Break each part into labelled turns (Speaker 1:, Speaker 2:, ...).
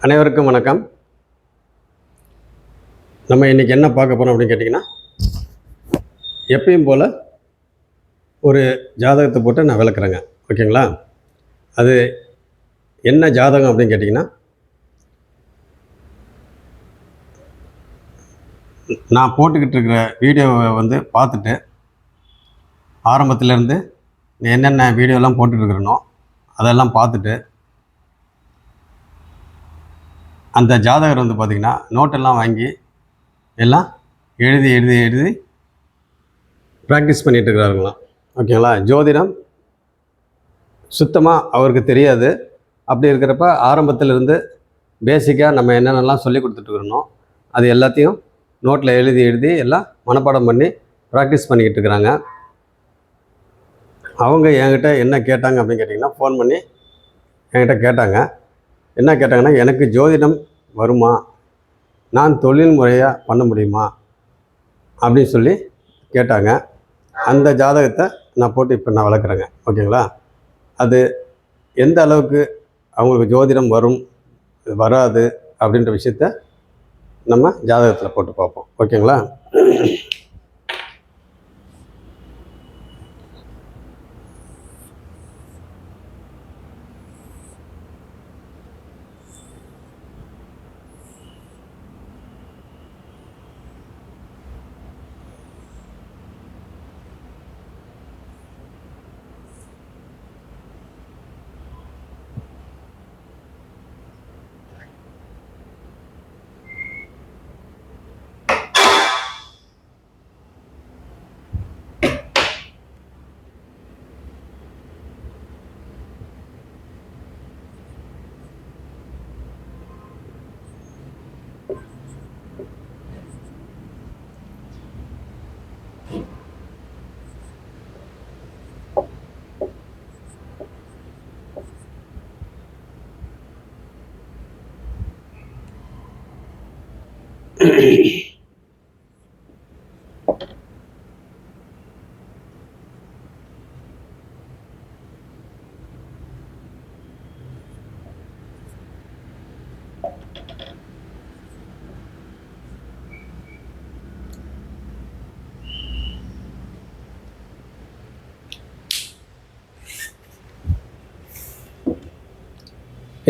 Speaker 1: அனைவருக்கும் வணக்கம். நம்ம இன்றைக்கி என்ன பார்க்க போகிறோம் அப்படின்னு கேட்டிங்கன்னா, எப்பயும் போல் ஒரு ஜாதகத்தை போட்டு நான் விளக்குறேங்க. ஓகேங்களா? அது என்ன ஜாதகம் அப்படின்னு கேட்டிங்கன்னா, நான் போட்டுக்கிட்டு இருக்கிற வீடியோவை பார்த்துட்டு ஆரம்பத்திலேருந்து என்னென்ன வீடியோலாம் போட்டுட்ருக்கிறனோ அதெல்லாம் பார்த்துட்டு அந்த ஜாதகர் பார்த்திங்கன்னா நோட்டெல்லாம் வாங்கி எல்லாம் எழுதி ப்ராக்டிஸ் பண்ணிகிட்டு இருக்கிறாருங்களாம். ஓகேங்களா? ஜோதிடம் சுத்தமாக அவருக்கு தெரியாது. அப்படி இருக்கிறப்ப ஆரம்பத்திலிருந்து பேசிக்காக நம்ம என்னென்னலாம் சொல்லி கொடுத்துட்ருக்குறோம் அது எல்லாத்தையும் நோட்டில் எழுதி எல்லாம் மனப்பாடம் பண்ணி ப்ராக்டிஸ் பண்ணிக்கிட்டு இருக்கிறாங்க. அவங்க என்கிட்ட என்ன கேட்டாங்க அப்படின்னு கேட்டிங்கன்னா, ஃபோன் பண்ணி என்கிட்ட கேட்டாங்க. என்ன கேட்டாங்கன்னா, எனக்கு ஜோதிடம் வருமா, நான் தொழில் முறையாக பண்ண முடியுமா அப்படின்னு சொல்லி கேட்டாங்க. அந்த ஜாதகத்தை நான் போட்டு இப்போ நான் வளர்க்குறேங்க. ஓகேங்களா? அது எந்த அளவுக்கு அவங்களுக்கு ஜோதிடம் வரும் வராது அப்படின்ற விஷயத்த நம்ம ஜாதகத்தில் போட்டு பார்ப்போம். ஓகேங்களா?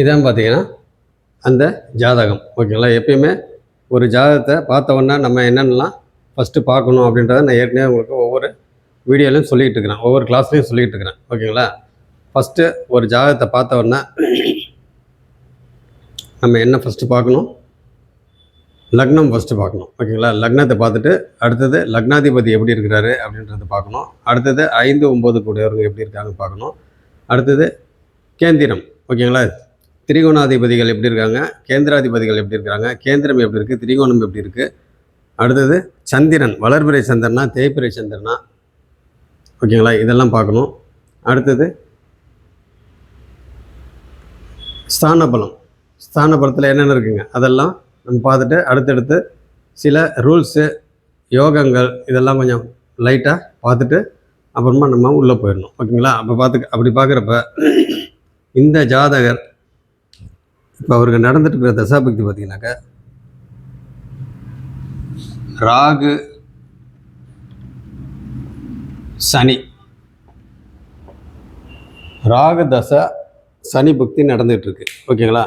Speaker 1: இதான் பார்த்தீங்கன்னா அந்த ஜாதகம். ஓகேங்களா? எப்பயுமே ஒரு ஜாதகத்தை பார்த்தவொன்னா நம்ம என்னென்னலாம் ஃபஸ்ட்டு பார்க்கணும் அப்படின்றத நான் ஏற்கனவே உங்களுக்கு ஒவ்வொரு வீடியோலையும் சொல்லிகிட்டு இருக்கிறேன், ஒவ்வொரு கிளாஸ்லையும் சொல்லிகிட்டு இருக்கிறேன். ஓகேங்களா? ஃபஸ்ட்டு ஒரு ஜாதகத்தை பார்த்தவொன்னா நம்ம என்ன ஃபஸ்ட்டு பார்க்கணும், லக்னம் ஃபஸ்ட்டு பார்க்கணும். ஓகேங்களா? லக்னத்தை பார்த்துட்டு அடுத்தது லக்னாதிபதி எப்படி இருக்கிறாரு அப்படின்றத பார்க்கணும். அடுத்தது 5, 9 கூடியவர்கள் எப்படி இருக்காங்கன்னு பார்க்கணும். அடுத்தது கேந்திரம். ஓகேங்களா? திரிகோணாதிபதிகள் எப்படி இருக்காங்க, கேந்திராதிபதிகள் எப்படி இருக்காங்க, கேந்திரம் எப்படி இருக்குது, திரிகோணம் எப்படி இருக்குது. அடுத்தது சந்திரன் வளர்பிறை சந்திரனா தேய்பிறை சந்திரனா. ஓகேங்களா? இதெல்லாம் பார்க்கணும். அடுத்தது ஸ்தானபலம். ஸ்தானபலத்தில் என்னென்ன இருக்குங்க அதெல்லாம் நம்ம பார்த்துட்டு அடுத்தடுத்து சில ரூல்ஸு யோகங்கள் இதெல்லாம் கொஞ்சம் லைட்டாக பார்த்துட்டு அப்புறமா நம்ம உள்ளே போயிடணும். ஓகேங்களா? அப்படி பார்க்குறப்ப இந்த ஜாதகர் இப்போ அவருக்கு நடந்துட்டு இருக்கிற தசாபக்தி பார்த்தீங்கன்னாக்கா ராகு சனி, ராகு தசை சனி புக்தி நடந்துகிட்டு இருக்கு. ஓகேங்களா?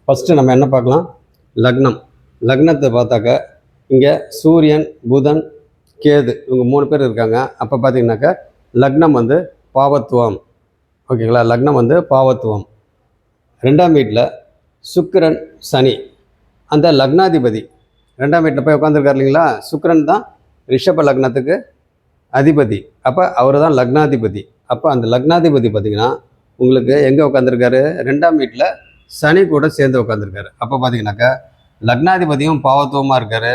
Speaker 1: ஃபஸ்ட்டு நம்ம என்ன பார்க்கலாம், லக்னம். லக்னத்தை பார்த்தாக்க இங்கே சூரியன், புதன், கேது இவங்க 3 பேர் இருக்காங்க. அப்போ பார்த்தீங்கன்னாக்கா லக்னம் பாவத்துவம். ஓகேங்களா? லக்னம் பாவத்துவம். 2ஆம் வீட்டில் சுக்கிரன் சனி, அந்த லக்னாதிபதி 2ஆம் வீட்டில் போய் உட்காந்துருக்கார் இல்லைங்களா, சுக்கிரன் தான் ரிஷப லக்னத்துக்கு அதிபதி. அப்போ அவர் தான் லக்னாதிபதி. அப்போ அந்த லக்னாதிபதி பார்த்திங்கன்னா உங்களுக்கு எங்கே உட்காந்துருக்காரு, 2ஆம் வீட்டில் சனி கூட சேர்ந்து உட்காந்துருக்காரு. அப்போ பார்த்தீங்கன்னாக்கா லக்னாதிபதியும் பாவத்துவமாக இருக்கார்,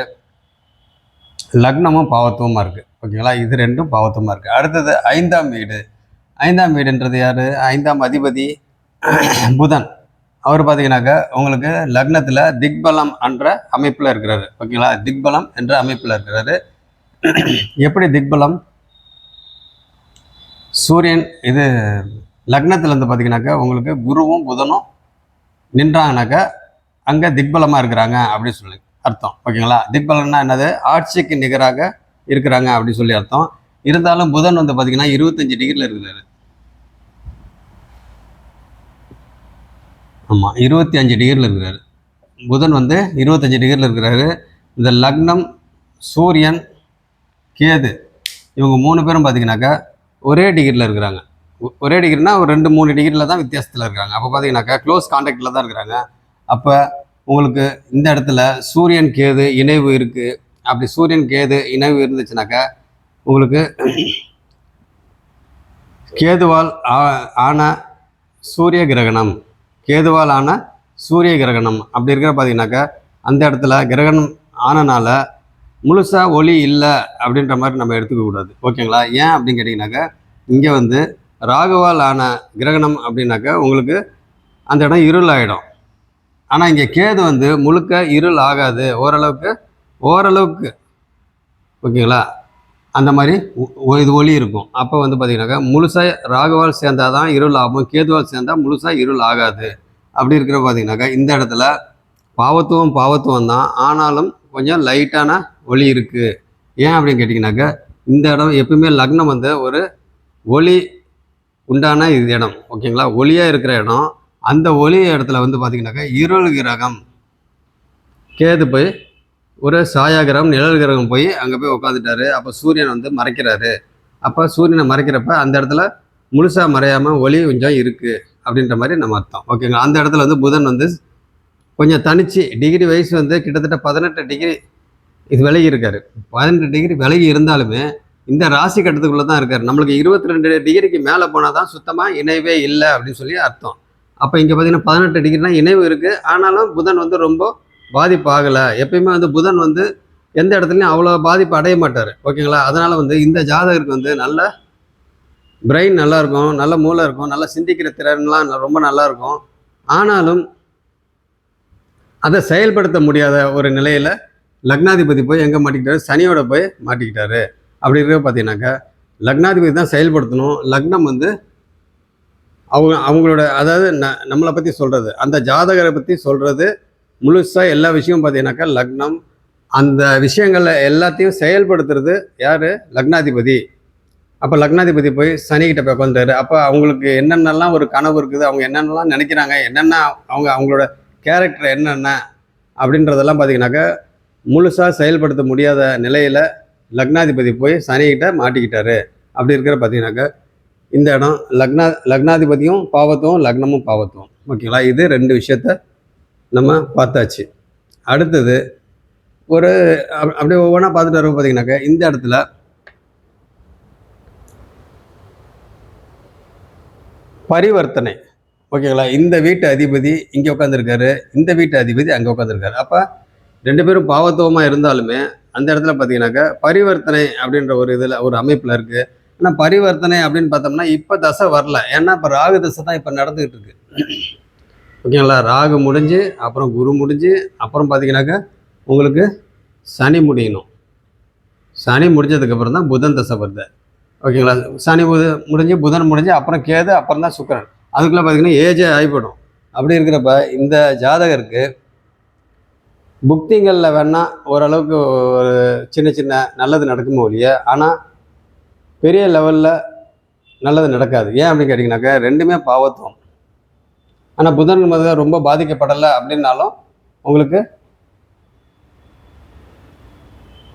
Speaker 1: லக்னமும் பாவத்துவமாக இருக்குது. ஓகேங்களா? இது ரெண்டும் பாவத்துவமாக இருக்குது. அடுத்தது 5ஆம் வீடு. 5ஆம் வீடுன்றது யார், 5ஆம் அதிபதி புதன். அவர் பார்த்தீங்கன்னாக்கா உங்களுக்கு லக்னத்தில் திக்பலம் என்ற அமைப்பில் இருக்கிறாரு. ஓகேங்களா? திக்பலம் என்ற அமைப்பில் இருக்கிறாரு. எப்படி திக்பலம், சூரியன் இது லக்னத்தில் பார்த்தீங்கன்னாக்கா உங்களுக்கு குருவும் புதனும் நின்றாங்கனாக்கா அங்கே திக்பலமாக இருக்கிறாங்க அப்படின்னு சொல்லி அர்த்தம். ஓகேங்களா? திக்பலன்னா என்னது? ஆட்சிக்கு நிகராக இருக்கிறாங்க அப்படின்னு சொல்லி அர்த்தம். இருந்தாலும் புதன் வந்து பார்த்தீங்கன்னா 25 டிகிரியில் இருக்கிறாரு. ஆமாம், 25 டிகிரியில் இருக்கிறாரு. புதன் வந்து 25 டிகிரியில் இருக்கிறாரு. இந்த லக்னம், சூரியன், கேது இவங்க 3 பேரும் பார்த்தீங்கன்னாக்கா ஒரே டிகிரியில் இருக்கிறாங்க. ஒரே டிகிரினா ஒரு 2-3 டிகிரியில் தான் வித்தியாசத்தில் இருக்காங்க. அப்போ பார்த்தீங்கன்னாக்கா க்ளோஸ் கான்டாக்டில் தான் இருக்கிறாங்க. அப்போ உங்களுக்கு இந்த இடத்துல சூரியன் கேது இணைவு இருக்குது. அப்படி சூரியன் கேது இணைவு இருந்துச்சுனாக்கா உங்களுக்கு கேதுவால் ஆன சூரிய கிரகணம், கேதுவால் ஆன சூரிய கிரகணம் அப்படி இருக்கிற பார்த்தீங்கன்னாக்கா அந்த இடத்துல கிரகணம் ஆனனால முழுசாக ஒளி இல்லை அப்படின்ற மாதிரி நம்ம எடுத்துக்க கூடாது. ஓகேங்களா? ஏன் அப்படின்னு கேட்டிங்கனாக்கா இங்கே வந்து ராகுவால் ஆன கிரகணம் அப்படின்னாக்கா உங்களுக்கு அந்த இடம் இருள் ஆகிடும். ஆனால் இங்கே கேது வந்து முழுக்க இருள் ஆகாது, ஓரளவுக்கு ஓகேங்களா? அந்த மாதிரி இது ஒளி இருக்கும். அப்போ வந்து பார்த்தீங்கன்னாக்கா முழுசாக ராகுவால் சேர்ந்தால் தான் இருள் ஆகும், கேதுவால் சேர்ந்தால் முழுசாக இருள் ஆகாது. அப்படி இருக்கிற பார்த்தீங்கன்னாக்கா இந்த இடத்துல பாவத்துவம் தான், ஆனாலும் கொஞ்சம் லைட்டான ஒளி இருக்குது. ஏன் அப்படின்னு கேட்டிங்கனாக்கா இந்த இடம் எப்பவுமே லக்னம் வந்து ஒரு ஒளி உண்டான இது இடம். ஓகேங்களா? ஒளியாக இருக்கிற இடம். அந்த ஒளி இடத்துல வந்து பார்த்தீங்கன்னாக்கா இருள் கிரகம் கேது போய் ஒரு சாயா கிரகம் நிழல் கிரகம் போய் அங்கே போய் உட்காந்துட்டாரு. அப்போ சூரியன் வந்து மறைக்கிறாரு. அப்போ சூரியனை மறைக்கிறப்ப அந்த இடத்துல முழுசாக மறையாமல் ஒளி கொஞ்சம் இருக்குது அப்படின்ற மாதிரி நம்ம அர்த்தம். ஓகேங்களா? அந்த இடத்துல வந்து புதன் வந்து கொஞ்சம் தனிச்சு டிகிரி வயசு வந்து கிட்டத்தட்ட 18 டிகிரி இது விலகி இருக்காரு. 18 டிகிரி விலகி இருந்தாலுமே இந்த ராசி கட்டத்துக்குள்ளே தான் இருக்கார். நம்மளுக்கு 22 டிகிரிக்கு மேலே போனால் தான் சுத்தமாக இணைவே இல்லை அப்படின்னு சொல்லி அர்த்தம். அப்போ இங்கே பார்த்தீங்கன்னா 18 டிகிரினா இணைவு இருக்குது. ஆனாலும் புதன் வந்து ரொம்ப பாதிப்பு ஆகலை. எப்பயுமே வந்து புதன் வந்து எந்த இடத்துலையும் அவ்வளோ பாதிப்பு அடைய மாட்டார். ஓகேங்களா? அதனால் வந்து இந்த ஜாதகருக்கு வந்து நல்ல பிரெயின் நல்லாயிருக்கும், நல்ல மூளை இருக்கும், நல்லா சிந்திக்கிற திறன்லாம் ரொம்ப நல்லாயிருக்கும். ஆனாலும் அதை செயல்படுத்த முடியாத ஒரு நிலையில் லக்னாதிபதி போய் எங்கே மாட்டிக்கிட்டாரு? சனியோட போய் மாட்டிக்கிட்டாரு. அப்படி இருக்க பார்த்தீங்கன்னாக்கா லக்னாதிபதி தான் செயல்படுத்தணும். லக்னம் வந்து அவங்களோட அதாவது நம்மளை பற்றி சொல்கிறது, அந்த ஜாதகரை பற்றி சொல்கிறது முழுசாக எல்லா விஷயமும் பார்த்தீங்கன்னாக்கா லக்னம் அந்த விஷயங்களை எல்லாத்தையும் செயல்படுத்துறது யார்? லக்னாதிபதி. அப்போ லக்னாதிபதி போய் சனிக்கிட்ட போய் உட்காந்துட்டாரு. அப்போ அவங்களுக்கு என்னென்னலாம் ஒரு கனவு இருக்குது, அவங்க என்னென்னலாம் நினைக்கிறாங்க, என்னென்ன அவங்களோட கேரக்டர் என்னென்ன அப்படின்றதெல்லாம் பார்த்தீங்கன்னாக்கா முழுசாக செயல்படுத்த முடியாத நிலையில் லக்னாதிபதி போய் சனிக்கிட்ட மாட்டிக்கிட்டாரு. அப்படி இருக்கிற பார்த்தீங்கன்னாக்கா இந்த இடம் லக்னாதிபதியும் பாவத்துவம், லக்னமும் பாவத்துவம். ஓகேங்களா? இது 2 விஷயத்த நம்ம பார்த்தாச்சு. அடுத்தது ஒரு அப்படியே ஒவ்வொன்றா பார்த்துட்டு வர பார்த்தீங்கன்னாக்கா இந்த இடத்துல பரிவர்த்தனை. ஓகேங்களா? இந்த வீட்டு அதிபதி இங்கே உட்காந்துருக்காரு, இந்த வீட்டு அதிபதி அங்கே உட்காந்துருக்காரு. அப்போ 2 பேரும் பாவத்துவமாக இருந்தாலுமே அந்த இடத்துல பார்த்தீங்கன்னாக்கா பரிவர்த்தனை அப்படின்ற ஒரு இதில் ஒரு அமைப்பில் இருக்குது. ஆனால் பரிவர்த்தனை அப்படின்னு பார்த்தோம்னா இப்போ தசை வரல. ஏன்னா இப்போ ராகு தசை தான் இப்போ நடந்துக்கிட்டு இருக்கு. ஓகேங்களா? ராகு முடிஞ்சு அப்புறம் குரு முடிஞ்சு அப்புறம் பார்த்தீங்கன்னாக்கா உங்களுக்கு சனி முடியணும். சனி முடிஞ்சதுக்கப்புறம் தான் புதன் தசை வருது. ஓகேங்களா? சனி முடிஞ்சு புதன் முடிஞ்சு அப்புறம் கேது அப்புறம் தான் சுக்கிரன். அதுக்குள்ளே பார்த்தீங்கன்னா ஏஜே ஆகிப்படும். அப்படி இருக்கிறப்ப இந்த ஜாதகருக்கு புக்திங்களில் வேணால் ஓரளவுக்கு ஒரு சின்ன நல்லது நடக்குமோ இல்லையா, ஆனால் பெரிய லெவலில் நல்லது நடக்காது. ஏன் அப்படின்னு கேட்டிங்கனாக்கா 2மே பாவத்துவம். ஆனால் புதன் ரொம்ப பாதிக்கப்படலை அப்படின்னாலும் உங்களுக்கு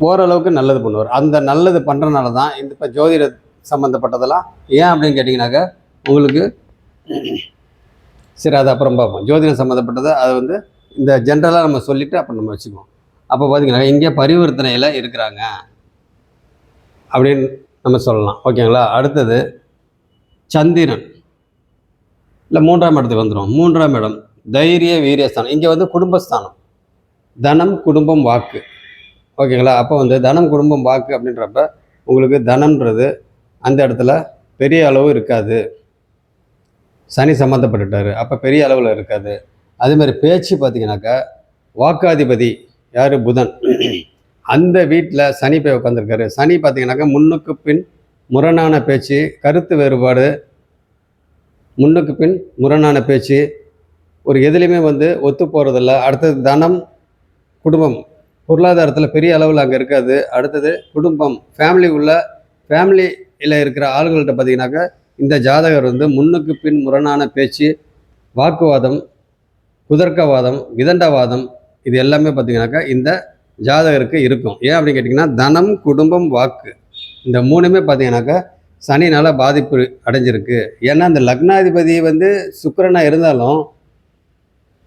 Speaker 1: ஓரளவுக்கு நல்லது பண்ணுவார். அந்த நல்லது பண்ணுறதுனால தான் இந்த இப்போ ஜோதிட சம்மந்தப்பட்டதெல்லாம் ஏன் அப்படின்னு கேட்டிங்கனாக்கா உங்களுக்கு சரி அது அப்புறம் பார்ப்போம். ஜோதிடம் சம்மந்தப்பட்டதை அது வந்து இந்த ஜென்ரலாக நம்ம சொல்லிவிட்டு அப்புறம் நம்ம வச்சுக்குவோம். அப்போ பார்த்தீங்கன்னா இங்கே பரிவர்த்தனையில் இருக்கிறாங்க அப்படின்னு நம்ம சொல்லலாம். ஓகேங்களா? அடுத்தது சந்திரன் இல்லை 3ஆம் இடத்துக்கு வந்துடும். 3ஆம் இடம் தைரிய வீரியஸ்தானம். இங்கே வந்து குடும்பஸ்தானம், தனம் குடும்பம் வாக்கு. ஓகேங்களா? அப்போ வந்து தனம் குடும்பம் வாக்கு அப்படின்றப்ப உங்களுக்கு தனம்ன்றது அந்த இடத்துல பெரிய அளவு இருக்காது. சனி சம்மந்தப்பட்டுட்டார். அப்போ பெரிய அளவில் இருக்காது. அதேமாதிரி பேச்சு பார்த்தீங்கன்னாக்கா வாக்காதிபதி யார்? புதன். அந்த வீட்டில் சனி போய் உட்காந்துருக்காரு. சனி பார்த்தீங்கன்னாக்கா முன்னுக்கு பின் முரணான பேச்சு, கருத்து வேறுபாடு, முன்னுக்கு பின் முரணான பேச்சு, ஒரு எதுலேயுமே வந்து ஒத்து போகிறதில்ல. அடுத்தது தனம், குடும்பம், பொருளாதாரத்தில் பெரிய அளவில் அங்கே இருக்காது. அடுத்தது குடும்பம், ஃபேமிலியில் இருக்கிற ஆளுங்கள்கிட்ட பார்த்தீங்கன்னாக்கா இந்த ஜாதகர் வந்து முன்னுக்கு பின் முரணான பேச்சு, வாக்குவாதம், குதர்க்கவாதம், விதண்டவாதம், இது எல்லாமே பார்த்தீங்கன்னாக்கா இந்த ஜாதகருக்கு இருக்கும். ஏன் அப்படின்னு கேட்டிங்கன்னா தனம், குடும்பம், வாக்கு இந்த மூணுமே பார்த்தீங்கன்னாக்கா சனினால் பாதிப்பு அடைஞ்சிருக்கு. ஏன்னா அந்த லக்னாதிபதி வந்து சுக்கிரனாக இருந்தாலும்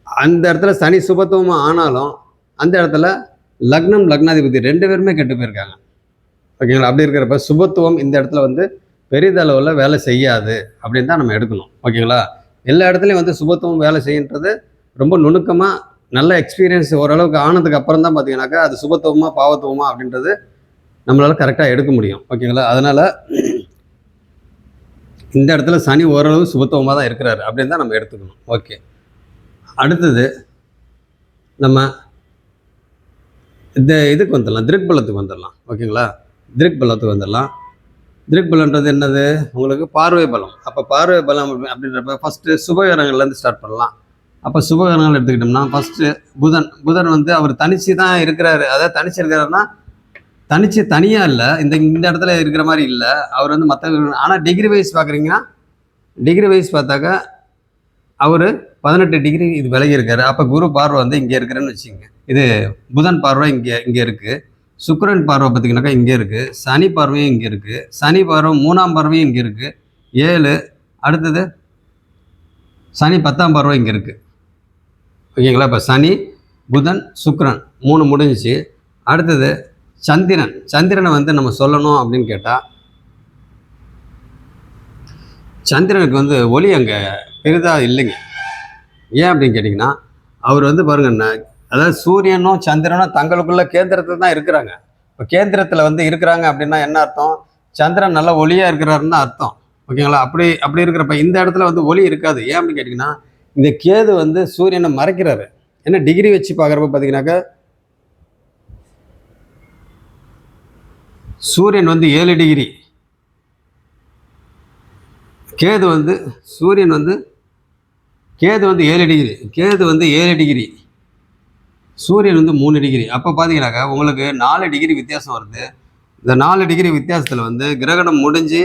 Speaker 1: அந்த இடத்துல சனி சுபத்துவமாக ஆனாலும் அந்த இடத்துல லக்னம், லக்னாதிபதி 2 பேருமே கெட்டு போயிருக்காங்க. ஓகேங்களா? அப்படி இருக்கிறப்ப சுபத்துவம் இந்த இடத்துல வந்து பெரிதளவில் வேலை செய்யாது அப்படின்னு தான் நம்ம எடுக்கணும். ஓகேங்களா? எல்லா இடத்துலையும் வந்து சுபத்துவம் வேலை செய்யுன்றது ரொம்ப நுணுக்கமாக நல்ல எக்ஸ்பீரியன்ஸ் ஓரளவுக்கு ஆனதுக்கு அப்புறம் தான் பார்த்தீங்கன்னாக்கா அது சுபத்துவமா பாவத்துவமா அப்படின்றது நம்மளால் கரெக்டாக எடுக்க முடியும். ஓகேங்களா? அதனால் இந்த இடத்துல சனி ஓரளவு சுபத்துவமாக தான் இருக்கிறாரு அப்படின்னு தான் நம்ம எடுத்துக்கணும். ஓகே, அடுத்தது நம்ம இந்த இதுக்கு வந்துடலாம், திருக்பலத்துக்கு வந்துடலாம். ஓகேங்களா? திருக்பலத்துக்கு வந்துடலாம். திருக்பலன்றது என்னது? உங்களுக்கு பார்வை பலம். அப்போ பார்வை பலம் அப்படின்றப்ப ஃபஸ்ட்டு சுபகரங்கள்லேருந்து ஸ்டார்ட் பண்ணலாம். அப்போ சுபகரங்கள் எடுத்துக்கிட்டோம்னா ஃபஸ்ட்டு புதன் வந்து அவர் தனிச்சு தான் இருக்கிறாரு. அதாவது தனிச்சு இருக்கிறாருன்னா தனியாக இல்லை, இந்த இடத்துல இருக்கிற மாதிரி இல்லை அவர் வந்து மற்ற. ஆனால் டிகிரி வைஸ் பார்க்குறீங்கன்னா டிகிரி வைஸ் பார்த்தாக்கா அவர் 18 டிகிரி இது விலகி இருக்காரு. அப்போ குரு பார்வை வந்து இங்கே இருக்கிறேன்னு வச்சுக்கோங்க. இது புதன் பார்வை இங்கே இருக்குது. சுக்கிரன் பார்வை பார்த்திங்கனாக்கா இங்கே இருக்குது. சனி பார்வையும் இங்கே இருக்குது. சனி பார்வை 3ஆம் பார்வையும் இங்கே இருக்குது 7. அடுத்தது சனி 10ஆம் பார்வை இங்கே இருக்குது. ஓகேங்களா? இப்போ சனி, புதன், சுக்கிரன் 3 முடிஞ்சிச்சு. அடுத்தது சந்திரனை வந்து நம்ம சொல்லணும் அப்படின்னு கேட்டால் சந்திரனுக்கு வந்து ஒளி அங்கே பெரிதாக இல்லைங்க. ஏன் அப்படின்னு கேட்டிங்கன்னா அவர் வந்து பாருங்க, அதாவது சூரியனும் சந்திரனும் தங்களுக்குள்ள கேந்திரத்தில் தான் இருக்கிறாங்க. இப்போ கேந்திரத்தில் வந்து இருக்கிறாங்க அப்படின்னா என்ன அர்த்தம்? சந்திரன் நல்லா ஒளியாக இருக்கிறாருன்னு தான் அர்த்தம். ஓகேங்களா? அப்படி இருக்கிறப்ப இந்த இடத்துல வந்து ஒளி இருக்காது. ஏன் அப்படின்னு கேட்டிங்கன்னா இந்த கேது வந்து சூரியனை மறைக்கிறாரு. ஏன்னா டிகிரி வச்சு பார்க்குறப்ப பார்த்தீங்கன்னாக்கா சூரியன் வந்து 7 டிகிரி, கேது வந்து 7 டிகிரி, கேது வந்து 7 டிகிரி, சூரியன் வந்து 3 டிகிரி. அப்போ பார்த்தீங்கன்னாக்கா உங்களுக்கு 4 டிகிரி வித்தியாசம் வருது. இந்த 4 டிகிரி வித்தியாசத்தில் வந்து கிரகணம் முடிஞ்சு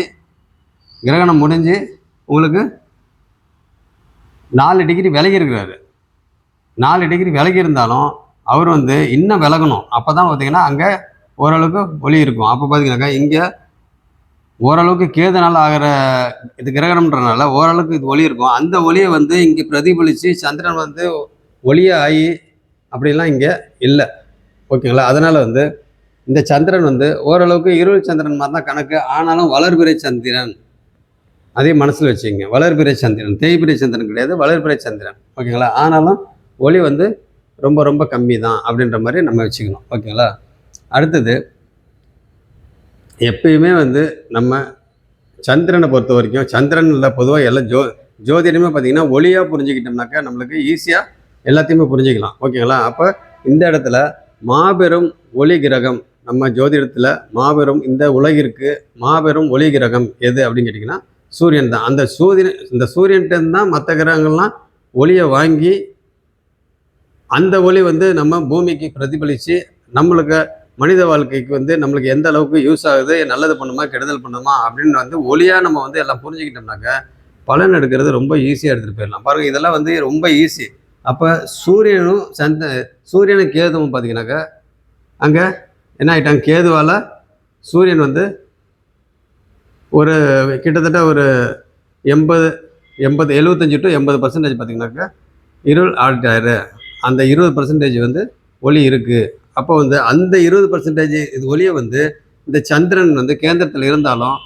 Speaker 1: உங்களுக்கு 4 டிகிரி விலகி இருக்கிறாரு. 4 டிகிரி விலகி இருந்தாலும் அவர் வந்து இன்னும் விலகணும். அப்போ தான் பார்த்தீங்கன்னா அங்கே ஓரளவுக்கு ஒளி இருக்கும். அப்போ பார்த்தீங்கன்னாக்கா இங்கே ஓரளவுக்கு கேதுனால ஆகிற இது கிரகணம்ன்றனால ஓரளவுக்கு இது ஒளி இருக்கும். அந்த ஒளியை வந்து இங்கே பிரதிபலித்து சந்திரன் வந்து ஒளியாக ஆகி அப்படிலாம் இங்கே இல்லை. ஓகேங்களா? அதனால் வந்து இந்த சந்திரன் வந்து ஓரளவுக்கு இருள் சந்திரன் மாதிரி தான் கணக்கு. ஆனாலும் வளர்பிறை சந்திரன், அதையும் மனசில் வச்சுக்கோங்க. வளர்பிறை சந்திரன், தேய்பிறை சந்திரன் கிடையாது, வளர்பிறை சந்திரன். ஓகேங்களா? ஆனாலும் ஒளி வந்து ரொம்ப ரொம்ப கம்மி தான் அப்படின்ற மாதிரி நம்ம வச்சுக்கணும். ஓகேங்களா? அடுத்தது எப்பயுமே வந்து நம்ம சந்திரனை பொறுத்த வரைக்கும் சந்திரனில் பொதுவாக எல்லாம் ஜோதிடமே பார்த்திங்கன்னா ஒளியாக புரிஞ்சுக்கிட்டோம்னாக்கா நம்மளுக்கு ஈஸியாக எல்லாத்தையுமே புரிஞ்சுக்கலாம். ஓகேங்களா? அப்போ இந்த இடத்துல மாபெரும் ஒளி கிரகம் நம்ம ஜோதிடத்தில் மாபெரும் இந்த உலகிற்கு மாபெரும் ஒளி கிரகம் எது அப்படின்னு கேட்டிங்கன்னா சூரியன் தான். இந்த சூரியன்கிட்ட தான் மற்ற கிரகங்கள்லாம் ஒளியை வாங்கி அந்த ஒளி வந்து நம்ம பூமிக்கு பிரதிபலித்து நம்மளுக்கு மனித வாழ்க்கைக்கு வந்து நம்மளுக்கு எந்த அளவுக்கு யூஸ் ஆகுது, நல்லது பண்ணுமா கெடுதல் பண்ணுமா அப்படின்னு வந்து ஒளியாக நம்ம வந்து எல்லாம் புரிஞ்சுக்கிட்டோம்னாக்க பலன் எடுக்கிறது ரொம்ப ஈஸியாக எடுத்துகிட்டு போயிடலாம். பாருங்கள், இதெல்லாம் வந்து ரொம்ப ஈஸி. அப்போ சூரியனும் கேதுவும் பார்த்தீங்கன்னாக்கா அங்கே என்ன ஆகிட்டாங்க, கேதுவால் சூரியன் வந்து ஒரு கிட்டத்தட்ட ஒரு 75 to 80% பார்த்திங்கனாக்கா இருள் ஆடிட்டாரு. அந்த 20% வந்து ஒளி இருக்குது. அப்போ வந்து அந்த 20% இது ஒளியை வந்து இந்த சந்திரன் வந்து கேந்திரத்தில் இருந்தாலும்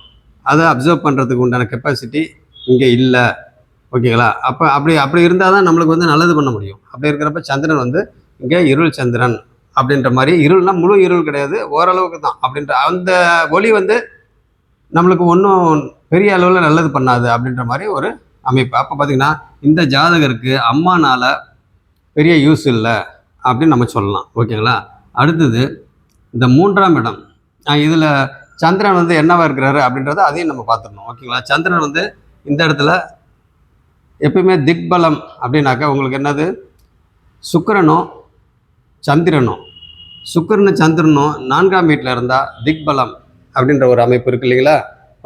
Speaker 1: அதை அப்சர்வ் பண்ணுறதுக்கு உண்டான கெப்பாசிட்டி இங்கே இல்லை. ஓகேங்களா? அப்போ அப்படி இருந்தால் தான் நம்மளுக்கு வந்து நல்லது பண்ண முடியும். அப்படி இருக்கிறப்ப சந்திரன் வந்து இங்கே இருள் சந்திரன் அப்படின்ற மாதிரி, இருள்னா முழு இருள் கிடையாது, ஓரளவுக்கு தான் அப்படின்ற அந்த ஒளி வந்து நம்மளுக்கு ஒன்றும் பெரிய அளவில் நல்லது பண்ணாது அப்படின்ற மாதிரி ஒரு அமைப்பு. அப்போ பார்த்திங்கன்னா இந்த ஜாதகருக்கு அம்மானால் பெரிய யூஸ் இல்லை அப்படின்னு நம்ம சொல்லலாம். ஓகேங்களா? அடுத்தது இந்த 3ஆம் இடம், இதில் சந்திரன் வந்து என்னவா இருக்கிறாரு அப்படின்றத அதையும் நம்ம பார்த்துடணும். ஓகேங்களா? சந்திரன் வந்து இந்த இடத்துல எப்பயுமே திக்பலம் அப்படின்னாக்கா உங்களுக்கு என்னது, சுக்கிரனும் சந்திரனும் சுக்கிரனும் சந்திரனும் 4ஆம் வீட்டில் இருந்தால் திக்பலம் அப்படின்ற ஒரு அமைப்பு இருக்குது இல்லைங்களா.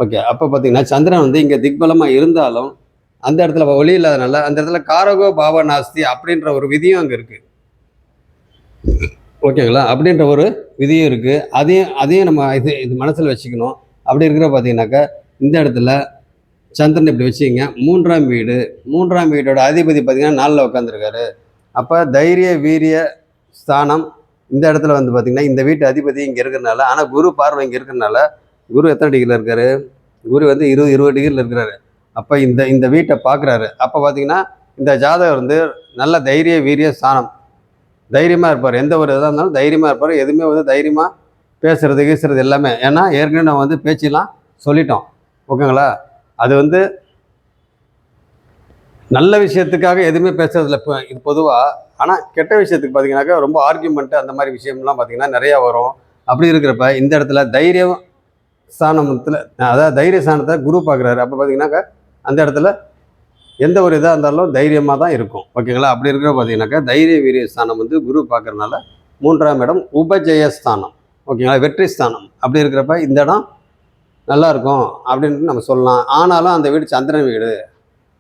Speaker 1: ஓகே, அப்போ பார்த்தீங்கன்னா சந்திரன் வந்து இங்கே திக்பலமாக இருந்தாலும் அந்த இடத்துல ஒளி இல்லாதனால அந்த இடத்துல காரகோ பாவ நாஸ்தி அப்படின்ற ஒரு விதியும் அங்கே இருக்குது. ஓகேங்களா, அப்படின்ற ஒரு விதியும் இருக்குது. அதையும் நம்ம இது மனசில் வச்சுக்கணும். அப்படி இருக்கிற பார்த்தீங்கன்னாக்கா இந்த இடத்துல சந்திரன் இப்படி வச்சுக்கிங்க. 3ஆம் வீடோட அதிபதி பார்த்தீங்கன்னா 4ல் உட்காந்துருக்காரு. அப்போ தைரிய வீரிய ஸ்தானம் இந்த இடத்துல வந்து பார்த்திங்கன்னா இந்த வீட்டு அதிபதி இங்கே இருக்கிறனால, ஆனால் குரு பார்வை இங்கே இருக்கிறனால, குரு எத்தனை டிகிரியில் இருக்கார், குரு வந்து 20 டிகிரியில் இருக்கிறாரு. அப்போ இந்த வீட்டை பார்க்குறாரு. அப்போ பார்த்திங்கன்னா இந்த ஜாதகர் வந்து நல்ல தைரிய வீரிய ஸ்தானம், தைரியமாக இருப்பார். எந்த ஒரு இதாக இருந்தாலும் தைரியமாக இருப்பார். எதுவுமே வந்து தைரியமாக பேசுகிறது கீசுறது எல்லாமே. ஏன்னா ஏற்கனவே நம்ம வந்து பேச்செல்லாம் சொல்லிட்டோம். ஓகேங்களா, அது வந்து நல்ல விஷயத்துக்காக எதுவுமே பேசுறதில்ல இப்போ இது பொதுவாக. ஆனால் கெட்ட விஷயத்துக்கு பார்த்தீங்கன்னாக்கா ரொம்ப ஆர்கியூமெண்ட்டு அந்த மாதிரி விஷயம்லாம் பார்த்திங்கன்னா நிறையா வரும். அப்படி இருக்கிறப்ப இந்த இடத்துல தைரியம் ஸ்தானத்தில், அதாவது தைரிய ஸ்தானத்தை குரு பார்க்குறாரு. அப்போ பார்த்தீங்கன்னாக்கா அந்த இடத்துல எந்த ஒரு இதாக இருந்தாலும் தைரியமாக தான் இருக்கும். ஓகேங்களா, அப்படி இருக்கிற பார்த்தீங்கன்னாக்கா தைரிய வீரிய ஸ்தானம் வந்து குரு பார்க்குறதுனால 3ஆம் இடம் உபஜயஸ்தானம். ஓகேங்களா, வெற்றி ஸ்தானம். அப்படி இருக்கிறப்ப இந்த இடம் நல்லாயிருக்கும் அப்படின்ட்டு நம்ம சொல்லலாம். ஆனாலும் அந்த வீடு சந்திரன் வீடு,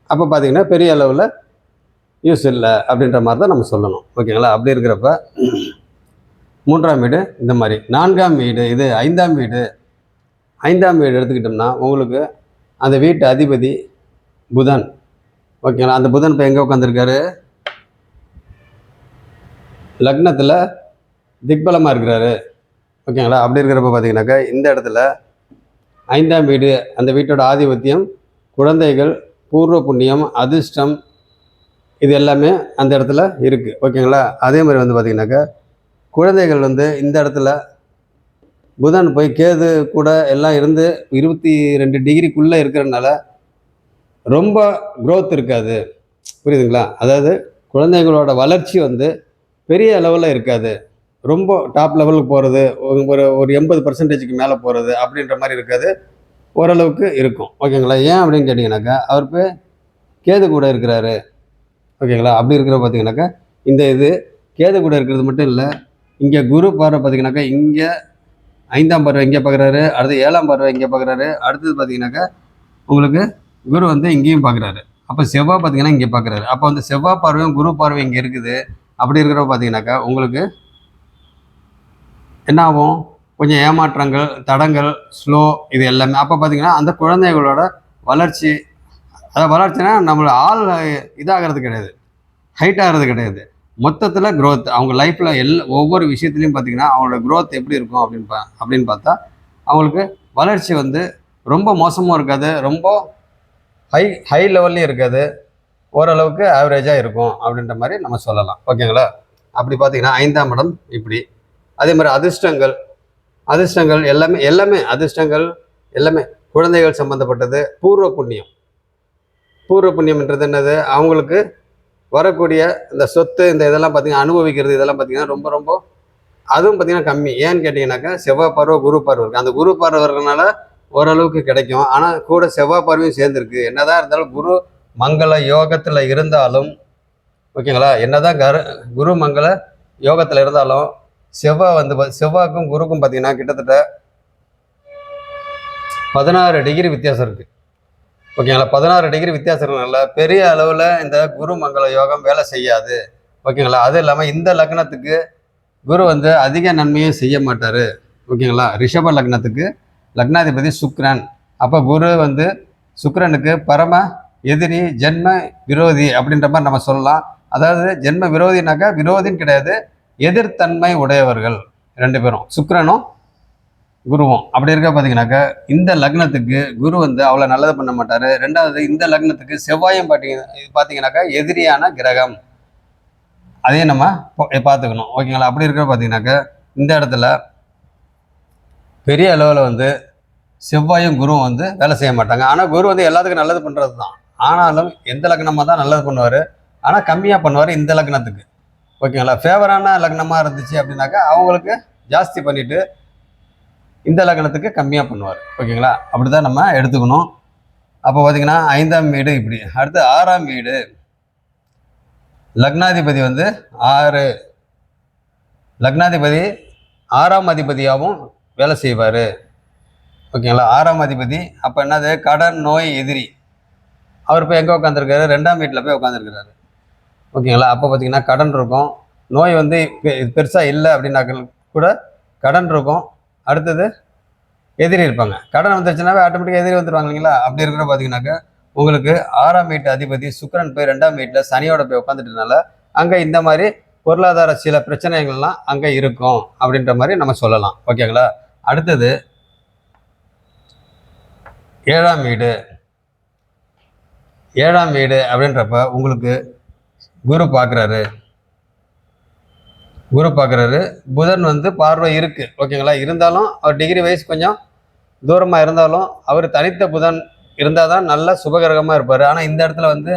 Speaker 1: அப்போ பார்த்திங்கன்னா பெரிய அளவில் யூஸ் இல்லை அப்படின்ற மாதிரி தான் நம்ம சொல்லணும். ஓகேங்களா, அப்படி இருக்கிறப்ப 3ஆம் வீடு இந்த மாதிரி. 4ஆம் வீடு இது 5ஆம் வீடு. 5ஆம் வீடு எடுத்துக்கிட்டோம்னா உங்களுக்கு அந்த வீட்டு அதிபதி புதன். ஓகேங்களா, அந்த புதன் இப்போ எங்கே உட்காந்துருக்காரு, லக்னத்தில் திக்பலமாக இருக்கிறாரு. ஓகேங்களா, அப்படி இருக்கிறப்ப பார்த்தீங்கன்னாக்கா இந்த இடத்துல 5ஆம் வீடு, அந்த வீட்டோட ஆதிபத்தியம், குழந்தைகள், பூர்வ புண்ணியம், அதிர்ஷ்டம், இது எல்லாமே அந்த இடத்துல இருக்குது. ஓகேங்களா, அதே மாதிரி வந்து பார்த்திங்கனாக்கா குழந்தைகள் வந்து இந்த இடத்துல புதன் போய் கேது கூட எல்லாம் இருந்து 22 டிகிரிக்குள்ளே இருக்கிறதுனால ரொம்ப க்ரோத் இருக்காது. புரியுதுங்களா, அதாவது குழந்தைகளோட வளர்ச்சி வந்து பெரிய அளவில் இருக்காது. ரொம்ப டாப் லெவலுக்கு போகிறது, ஒரு 80% மேலே போகிறது அப்படின்ற மாதிரி இருக்காது. ஓரளவுக்கு இருக்கும். ஓகேங்களா, ஏன் அப்படின்னு கேட்டிங்கனாக்கா அவர் போய் கேது கூட இருக்கிறாரு. ஓகேங்களா, அப்படி இருக்கிற பார்த்தீங்கன்னாக்கா இது கேது கூட இருக்கிறது மட்டும் இல்லை, இங்கே குரு பார்வை பார்த்தீங்கன்னாக்கா இங்கே 5ஆம் பார்வை இங்கே பார்க்குறாரு, அடுத்து 7ஆம் பார்வை இங்கே பார்க்குறாரு, அடுத்தது பார்த்தீங்கன்னாக்கா உங்களுக்கு குரு வந்து இங்கேயும் பார்க்குறாரு. அப்போ செவ்வாய் பார்த்தீங்கன்னா இங்கே பார்க்குறாரு. அப்போ வந்து செவ்வாய் பார்வையும் குரு பார்வை இங்கே இருக்குது. அப்படி இருக்கிறப்ப பார்த்தீங்கன்னாக்கா உங்களுக்கு என்ன ஆகும், கொஞ்சம் ஏமாற்றங்கள், தடங்கள், ஸ்லோ, இது எல்லாமே. அப்போ பார்த்தீங்கன்னா அந்த குழந்தைகளோட வளர்ச்சி, அதாவது வளர்ச்சினா நம்மளோட ஆள் இதாகிறது கிடையாது, ஹைட் ஆகிறது கிடையாது, மொத்தத்தில் க்ரோத். அவங்க லைஃப்பில் ஒவ்வொரு விஷயத்துலையும் பார்த்திங்கன்னா அவங்களோட க்ரோத் எப்படி இருக்கும் அப்படின்னு பார்த்தா அவங்களுக்கு வளர்ச்சி வந்து ரொம்ப மோசமும் இருக்காது, ரொம்ப ஹை லெவல்லையும் இருக்காது, ஓரளவுக்கு ஆவரேஜாக இருக்கும் அப்படின்ற மாதிரி நம்ம சொல்லலாம். ஓகேங்களா, அப்படி பார்த்திங்கன்னா 5ஆம் இடம் இப்படி. அதே மாதிரி அதிர்ஷ்டங்கள் எல்லாமே அதிர்ஷ்டங்கள் எல்லாமே குழந்தைகள் சம்மந்தப்பட்டது. பூர்வ புண்ணியம்ன்றது என்னது, அவங்களுக்கு வரக்கூடிய இந்த சொத்து, இந்த இதெல்லாம் பார்த்திங்கன்னா அனுபவிக்கிறது, இதெல்லாம் பார்த்திங்கன்னா ரொம்ப ரொம்ப அதுவும் பார்த்திங்கன்னா கம்மி. ஏன்னு கேட்டிங்கனாக்கா செவ்வாய் பார்வை குரு பார்வை இருக்குது. அந்த குரு பார்வை இருக்கிறதுனால ஓரளவுக்கு கிடைக்கும். ஆனால் கூட செவ்வாய் பார்வையும் சேர்ந்துருக்கு. என்னதான் இருந்தாலும் குரு மங்கள யோகத்தில் இருந்தாலும், ஓகேங்களா, என்னதான் குரு மங்கள யோகத்தில் இருந்தாலும் செவ்வாய் வந்து செவ்வாய்க்கும் குருக்கும் பார்த்திங்கன்னா கிட்டத்தட்ட 16 டிகிரி வித்தியாசம் இருக்குது. ஓகேங்களா, 16 டிகிரி வித்தியாசம் இருக்கனால பெரிய அளவில் இந்த குரு மங்கள யோகம் வேலை செய்யாது. ஓகேங்களா, அது இல்லாமல் இந்த லக்னத்துக்கு குரு வந்து அதிக நன்மையும் செய்ய மாட்டார். ஓகேங்களா, ரிஷப லக்னத்துக்கு லக்னாதிபதி சுக்கிரன். அப்போ குரு வந்து சுக்கிரனுக்கு பரம எதிரி, ஜென்ம விரோதி அப்படின்ற மாதிரி நம்ம சொல்லலாம். அதாவது ஜென்ம விரோதினாக்கா விரோதின்னு கிடையாது, எதிர்த்தன்மை உடையவர்கள் 2 பேரும், சுக்கிரனும் குருவும். அப்படி இருக்க பார்த்தீங்கன்னாக்கா இந்த லக்னத்துக்கு குரு வந்து அவ்வளோ நல்லது பண்ண மாட்டார். 2வது இந்த லக்னத்துக்கு செவ்வாயும் பார்த்தீங்கன்னாக்கா எதிரியான கிரகம், அதையும் நம்ம பார்த்துக்கணும். ஓகேங்களா, அப்படி இருக்க பார்த்தீங்கன்னாக்கா இந்த இடத்துல பெரிய அளவில் வந்து செவ்வாயும் குருவும் வந்து வேலை செய்ய மாட்டாங்க. ஆனால் குரு வந்து எல்லாத்துக்கும் நல்லது பண்ணுறது தான். ஆனாலும் எந்த லக்னமாக தான் நல்லது பண்ணுவார், ஆனால் கம்மியாக பண்ணுவார் இந்த லக்னத்துக்கு. ஓகேங்களா, ஃபேவரான லக்னமாக இருந்துச்சு அப்படின்னாக்கா அவங்களுக்கு ஜாஸ்தி பண்ணிவிட்டு இந்த லக்னத்துக்கு கம்மியாக பண்ணுவார். ஓகேங்களா, அப்படி தான் நம்ம எடுத்துக்கணும். அப்போ பார்த்தீங்கன்னா 5ஆம் வீடு இப்படி. அடுத்து 6ஆம் வீடு, லக்னாதிபதி வந்து 6, லக்னாதிபதி 6ஆம் அதிபதியாகவும் வேலை செய்வார். ஓகேங்களா? 6ஆம் அதிபதி அப்போ என்னது, கடன், நோய், எதிரி. அவர் இப்போ எங்கே உட்காந்துருக்காரு, 2ஆம் வீட்டில் போய் உட்காந்துருக்கிறாரு. ஓகேங்களா? அப்போ பார்த்தீங்கன்னா கடன் இருக்கும், நோய் வந்து பெருசாக இல்லை அப்படின்னாக்க கூட கடன் இருக்கும். அடுத்தது எதிரி இருப்பாங்க. கடன் வந்துருச்சுனாவே ஆட்டோமேட்டிக்காக எதிரி வந்துடுவாங்க இல்லைங்களா? அப்படி இருக்கிற பார்த்தீங்கன்னாக்கா உங்களுக்கு 6ஆம் வீட்டு அதிபதி சுக்கிரன் போய் 2ஆம் வீட்டில் சனியோட போய் உட்காந்துட்டனால அங்கே இந்த மாதிரி பொருளாதார சில பிரச்சனைகள்லாம் அங்கே இருக்கும் அப்படின்ற மாதிரி நம்ம சொல்லலாம். ஓகேங்களா? அடுத்தது 7ஆம் வீடு. 7ஆம் வீடு அப்படின்றப்ப உங்களுக்கு குரு பார்க்குறாரு. குரு பார்க்குறாரு. புதன் வந்து பார்வை இருக்குது. ஓகேங்களா? இருந்தாலும் அவர் டிகிரி வைஸ் கொஞ்சம் தூரமாக இருந்தாலும் அவர் தனித்த புதன் இருந்தால் தான் நல்ல சுபகிரகமாக இருப்பார். ஆனால் இந்த இடத்துல வந்து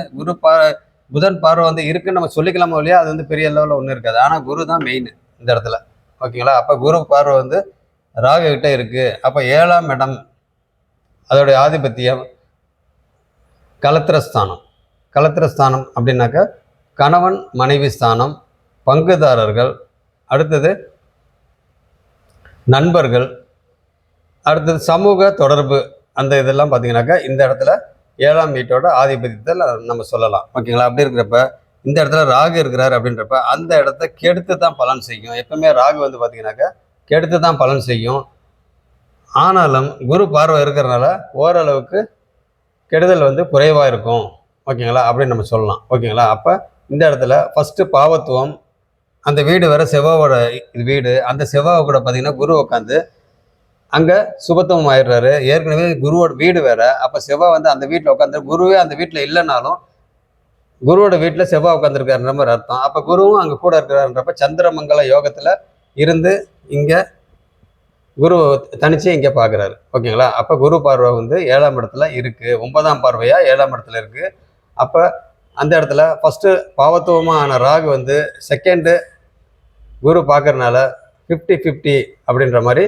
Speaker 1: புதன் பார்வை வந்து இருக்குன்னு நம்ம சொல்லிக்கலாமோ இல்லையா, அது வந்து பெரிய லெவலில் ஒன்றும் இருக்காது. ஆனால் குரு தான் மெயின் இந்த இடத்துல. ஓகேங்களா? அப்போ குரு பார்வை வந்து ராகு கிட்ட இருக்குது. அப்போ 7ஆம் இடம் அதோடைய ஆதிபத்தியம் கலத்திரஸ்தானம். கலத்திரஸ்தானம் அப்படின்னாக்கா கணவன் மனைவி ஸ்தானம், பங்குதாரர்கள், அடுத்தது நண்பர்கள், அடுத்தது சமூக தொடர்பு. அந்த இதெல்லாம் பார்த்தீங்கன்னாக்கா இந்த இடத்துல 7ஆம் வீட்டோட ஆதிபத்தியத்தில் நம்ம சொல்லலாம். ஓகேங்களா? அப்படி இருக்கிறப்ப இந்த இடத்துல ராகு இருக்கிறார் அப்படின்றப்ப அந்த இடத்த கெடுத்து தான் பலன் செய்யும். எப்பவுமே ராகு வந்து பார்த்தீங்கன்னாக்கா கெடுத்து தான் பலன் செய்யும். ஆனாலும் குரு பார்வை இருக்கிறதுனால ஓரளவுக்கு கெடுதல் வந்து குறைவாக இருக்கும். ஓகேங்களா? அப்படின்னு நம்ம சொல்லலாம். ஓகேங்களா? அப்போ இந்த இடத்துல ஃபஸ்ட்டு பாவத்துவம், அந்த வீடு வேறு செவ்வாவோட வீடு. அந்த செவ்வாவை கூட பார்த்தீங்கன்னா குரு உட்காந்து அங்கே சுபத்துவம் ஆயிடுறாரு. ஏற்கனவே குருவோட வீடு வேறு. அப்போ செவ்வாய் வந்து அந்த வீட்டில் உட்காந்து, குருவே அந்த வீட்டில் இல்லைனாலும் குருவோட வீட்டில் செவ்வாய் உட்காந்துருக்காருன்ற மாதிரி அர்த்தம். அப்போ குருவும் அங்கே கூட இருக்கிறாருன்றப்ப சந்திரமங்கல யோகத்தில் இருந்து இங்கே குரு தனிச்சு இங்கே பார்க்குறாரு. ஓகேங்களா? அப்போ குரு பார்வை வந்து 7ஆம் இடத்துல இருக்குது. 9ஆம் பார்வையாக 7ஆம் இடத்துல இருக்குது. அப்போ அந்த இடத்துல ஃபஸ்ட்டு பாவத்துவமாக ஆன ராகு வந்து செகண்டு குரு பார்க்கறதுனால 50-50 அப்படின்ற மாதிரி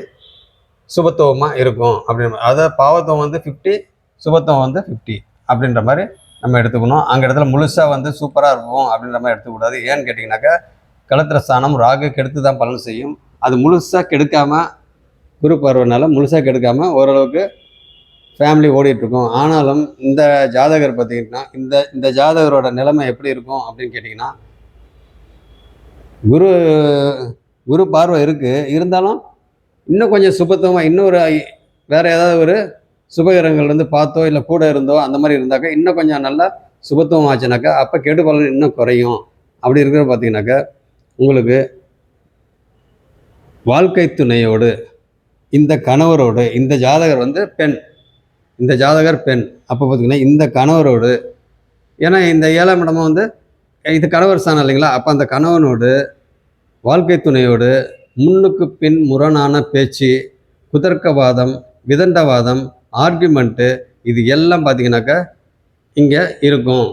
Speaker 1: சுபத்துவமாக இருக்கும். அப்படின்ற அதாவது பாவத்துவம் வந்து 50, சுபத்துவம் வந்து 50 அப்படின்ற மாதிரி நம்ம எடுத்துக்கணும். அங்கே இடத்துல முழுசாக வந்து சூப்பராக இருக்கும் அப்படின்ற மாதிரி எடுத்துக்கூடாது. ஏன்னு கேட்டிங்கனாக்கா கலத்திரஸ்தானம் ராகு கெடுத்து தான் பலன் செய்யும். அது முழுசாக கெடுக்காமல், குரு பார்வைனால முழுசாக கெடுக்காமல் ஓரளவுக்கு ஃபேமிலி ஓடிட்டுருக்கும். ஆனாலும் இந்த ஜாதகர் பார்த்திங்கன்னா இந்த ஜாதகரோட நிலைமை எப்படி இருக்கும் அப்படின்னு கேட்டிங்கன்னா, குரு பார்வை இருக்குது, இருந்தாலும் இன்னும் கொஞ்சம் சுபத்துவமாக இன்னொரு வேறு ஏதாவது ஒரு சுபகிரகங்கள் வந்து பார்த்தோ இல்லை கூட இருந்தோ அந்த மாதிரி இருந்தாக்கா இன்னும் கொஞ்சம் நல்லா சுபத்துவம் ஆச்சுனாக்கா அப்போ கெடு பலன் இன்னும் குறையும். அப்படி இருக்கிற பார்த்தீங்கன்னாக்கா உங்களுக்கு வாழ்க்கை துணையோடு இந்த கணவரோடு, இந்த ஜாதகர் வந்து பெண், இந்த ஜாதகர் பெண், அப்போ பார்த்திங்கன்னா இந்த கணவரோடு, ஏன்னா இந்த 7ஆம் இடமும் வந்து இது கணவர் ஸ்தானம் இல்லைங்களா? அப்போ அந்த கணவனோடு வாழ்க்கை துணையோடு முன்னுக்கு பின் முரணான பேச்சு, குதர்க்கவாதம், விதண்டவாதம், ஆர்குமெண்ட்டு, இது எல்லாம் பார்த்தீங்கன்னாக்கா இங்கே இருக்கும்.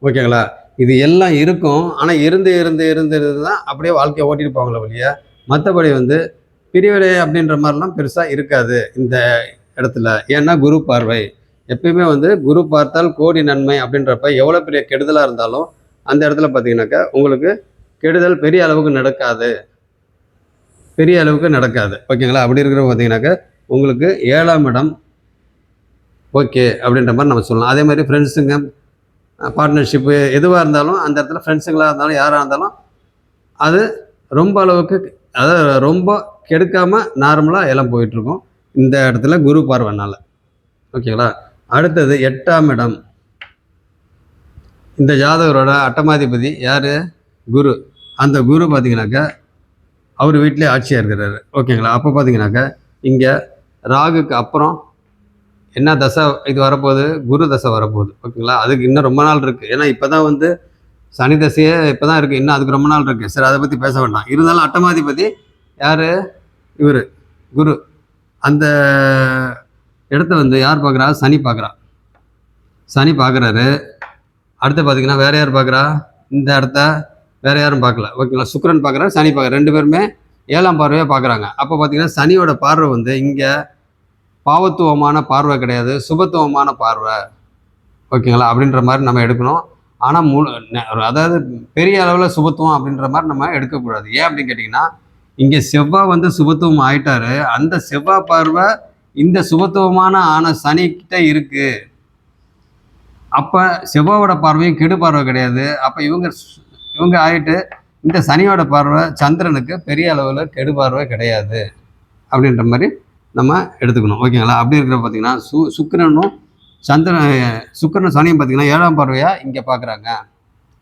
Speaker 1: ஓகேங்களா? இது எல்லாம் இருக்கும். ஆனால் இருந்து தான் அப்படியே வாழ்க்கையை ஓட்டிட்டு போவாங்களே ஒழிய மற்றபடி வந்து பிரிவினை அப்படின்ற மாதிரிலாம் பெருசாக இருக்காது இந்த இடத்துல. ஏன்னா குரு பார்வை எப்பயுமே வந்து குரு பார்த்தால் கோடி நன்மை அப்படின்றப்ப எவ்வளோ பெரிய கெடுதலாக இருந்தாலும் அந்த இடத்துல பார்த்தீங்கன்னாக்கா உங்களுக்கு கெடுதல் பெரிய அளவுக்கு நடக்காது. ஓகேங்களா? அப்படி இருக்கிற பார்த்தீங்கன்னாக்கா உங்களுக்கு 7ஆம் இடம் ஓகே அப்படின்ற மாதிரி நம்ம சொல்லலாம். அதே மாதிரி ஃப்ரெண்ட்ஸுங்க, பார்ட்னர்ஷிப்பு எதுவாக இருந்தாலும் அந்த இடத்துல ஃப்ரெண்ட்ஸுங்களாக இருந்தாலும் யாராக இருந்தாலும் அது ரொம்ப அளவுக்கு, அதாவது ரொம்ப கெடுக்காமல் நார்மலாக எல்லாம் போயிட்டுருக்கும் இந்த இடத்துல குரு பார்வைனால. ஓகேங்களா? அடுத்தது 8ஆம் இடம். இந்த ஜாதகரோட அட்டமாதிபதி யார்? குரு. அந்த குரு பார்த்தீங்கன்னாக்கா அவர் வீட்டிலே ஆட்சியாக இருக்கிறாரு. ஓகேங்களா? அப்போ பார்த்தீங்கன்னாக்கா இங்கே ராகுக்கு அப்புறம் என்ன தசை இது வரப்போகுது? குரு தசை வரப்போகுது. ஓகேங்களா? அதுக்கு இன்னும் ரொம்ப நாள் இருக்குது. ஏன்னா இப்போ தான் வந்து சனி தசையே இப்போ தான் இருக்குது. இன்னும் அதுக்கு ரொம்ப நாள் இருக்குது. சரி, அதை பற்றி பேச வேண்டாம். இருந்தாலும் அட்டமாதிபதி யார்? இவர் குரு. அந்த இடத்த வந்து யார் பார்க்குறா? சனி பார்க்குறா. சனி பார்க்குறாரு. அடுத்து பார்த்தீங்கன்னா வேறு யார் பார்க்குறா? இந்த இடத்த வேறு யாரும் பார்க்கல. ஓகேங்களா? சுக்கிரன் பார்க்குறாரு, சனி பார்க்குறாரு. 2 பேருமே 7ஆம் பார்வையாக பார்க்குறாங்க. அப்போ பார்த்தீங்கன்னா சனியோட பார்வை வந்து இங்கே பாவத்துவமான பார்வை கிடையாது, சுபத்துவமான பார்வை. ஓகேங்களா, அப்படின்ற மாதிரி நம்ம எடுக்கணும். ஆனால் அதாவது பெரிய அளவில் சுபத்துவம் அப்படின்ற மாதிரி நம்ம எடுக்கக்கூடாது. ஏன் அப்படின்னு கேட்டிங்கன்னா, இங்கே செவ்வாய் வந்து சுபத்துவம் ஆயிட்டாரு. அந்த செவ்வாய் பார்வை இந்த சுபத்துவமான ஆன சனிக்கிட்ட இருக்கு. அப்போ செவ்வாயோட பார்வையும் கெடு பார்வை கிடையாது. அப்போ இவங்க ஆயிட்டு இந்த சனியோட பார்வை சந்திரனுக்கு பெரிய அளவில் கெடு பார்வை கிடையாது அப்படின்ற மாதிரி நம்ம எடுத்துக்கணும். ஓகேங்களா, அப்படி இருக்கிற பார்த்தீங்கன்னா சுக்கிரனும் சுக்கிரனும் சனியும் பார்த்தீங்கன்னா 7ஆம் பார்வையாக இங்கே பார்க்குறாங்க.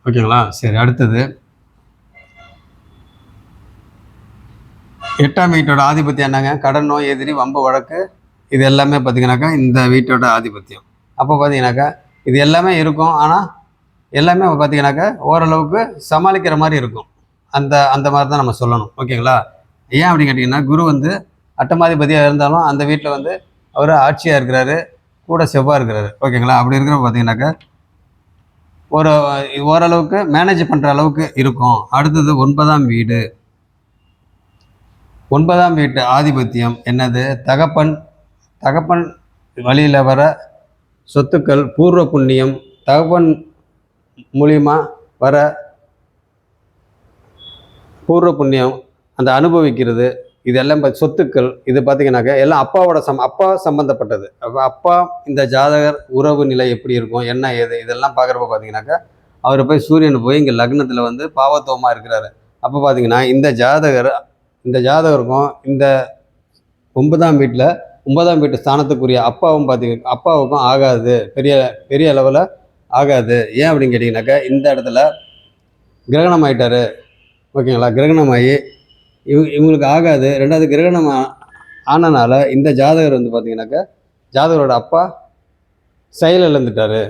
Speaker 1: ஓகேங்களா, சரி. அடுத்தது 8ஆம் வீட்டோட ஆதிபத்தியம் என்னங்க? கடன், நோய், எதிரி, வம்பு, வழக்கு, இது எல்லாமே பார்த்தீங்கன்னாக்கா இந்த வீட்டோட ஆதிபத்தியம். அப்போ பார்த்தீங்கன்னாக்கா இது எல்லாமே இருக்கும். ஆனால் எல்லாமே பார்த்தீங்கன்னாக்கா ஓரளவுக்கு சமாளிக்கிற மாதிரி இருக்கும். அந்த மாதிரி தான் நம்ம சொல்லணும். ஓகேங்களா, ஏன் அப்படின்னு கேட்டிங்கன்னா, குரு வந்து அட்டமாதிபதியாக இருந்தாலும் அந்த வீட்டில் வந்து அவர் ஆட்சியாக இருக்கிறாரு, கூட செவ்வாய் இருக்கிறாரு. ஓகேங்களா, அப்படி இருக்கிற பார்த்தீங்கன்னாக்கா ஓரளவுக்கு மேனேஜ் பண்ணுற அளவுக்கு இருக்கும். அடுத்தது 9ஆம் வீடு. 9ஆம் வீட்டு ஆதிபத்தியம் என்னது? தகப்பன் வழியில் வர சொத்துக்கள், பூர்வ புண்ணியம், தகப்பன் மூலியமா வர பூர்வ புண்ணியம், அந்த அனுபவிக்கிறது, இது எல்லாம் சொத்துக்கள், இது பார்த்தீங்கன்னாக்கா எல்லாம் அப்பா சம்மந்தப்பட்டது. அப்பா இந்த ஜாதகர் உறவு நிலை எப்படி இருக்கும், என்ன ஏது, இதெல்லாம் பார்க்குறப்ப பார்த்தீங்கன்னாக்கா அவர் போய் சூரியன் போய் இங்கே லக்னத்தில் வந்து பாவத்துவமாக இருக்கிறாரு. அப்போ பார்த்தீங்கன்னா இந்த ஜாதகருக்கும் இந்த 9ஆம் வீட்டு ஸ்தானத்துக்குரிய அப்பாவுக்கும் ஆகாது, பெரிய அளவில் ஆகாது. ஏன் அப்படின்னு கேட்டிங்கனாக்கா இந்த இடத்துல கிரகணம் ஆகிட்டாரு. ஓகேங்களா, கிரகணம் ஆகி இவங்களுக்கு ஆகாது. 2வது கிரகணம் ஆனனால இந்த ஜாதகர் வந்து பார்த்தீங்கன்னாக்கா ஜாதகரோட அப்பா செயல் இழந்துட்டார்.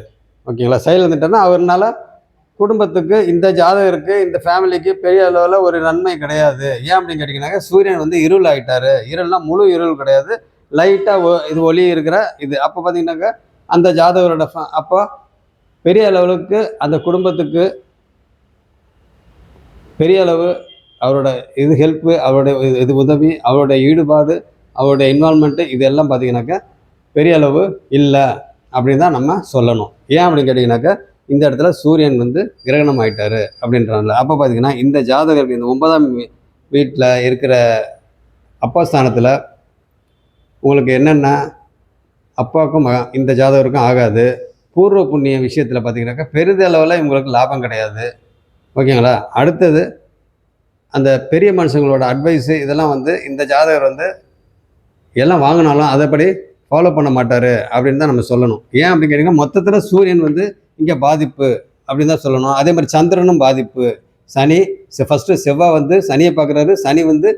Speaker 1: ஓகேங்களா, செயல் இழந்துட்டாருன்னா அவர்னால குடும்பத்துக்கு, இந்த ஜாதகருக்கு, இந்த ஃபேமிலிக்கு பெரிய அளவில் ஒரு நன்மை கிடையாது. ஏன் அப்படின்னு கேட்டிங்கனாக்கா சூரியன் வந்து இருள் ஆகிட்டாரு. இருள்னா முழு இருள் கிடையாது, லைட்டாக இது ஒளி இருக்கிற இது. அப்போ பார்த்தீங்கன்னாக்கா அந்த ஜாதகரோட அப்பா பெரிய அளவுக்கு அந்த குடும்பத்துக்கு பெரிய அளவு அவரோட ஹெல்ப்பு, அவருடைய உதவி, அவருடைய ஈடுபாடு, அவருடைய இன்வால்மெண்ட்டு, இதெல்லாம் பார்த்தீங்கன்னாக்கா பெரிய அளவு இல்லை அப்படின்னு தான் நம்ம சொல்லணும். ஏன் அப்படின்னு கேட்டிங்கனாக்கா இந்த இடத்துல சூரியன் வந்து கிரகணம் ஆகிட்டாரு அப்படின்றனால. அப்போ பார்த்தீங்கன்னா இந்த ஜாதகருக்கு இந்த 9ஆம் வீட்டில் இருக்கிற அப்பா ஸ்தானத்தில் உங்களுக்கு என்னென்ன அப்பாவுக்கும் இந்த ஜாதகருக்கும் ஆகாது. பூர்வ புண்ணிய விஷயத்தில் பார்த்தீங்கன்னாக்கா பெரிதளவில் இவங்களுக்கு லாபம் கிடையாது. ஓகேங்களா, அடுத்தது அந்த பெரிய மனுஷங்களோட அட்வைஸு, இதெல்லாம் வந்து இந்த ஜாதகர் வந்து எல்லாம் வாங்கினாலும் அதைப்படி ஃபாலோ பண்ண மாட்டார் அப்படின்னு தான் நம்ம சொல்லணும். ஏன் அப்படின்னு கேட்டிங்கன்னா மொத்தத்தில் சூரியன் வந்து இங்கே பாதிப்பு அப்படின்னு தான் சொல்லணும். அதே மாதிரி சந்திரனும் பாதிப்பு. ஃபஸ்ட்டு செவ்வாய் வந்து சனியை பார்க்குறாரு, சனி வந்து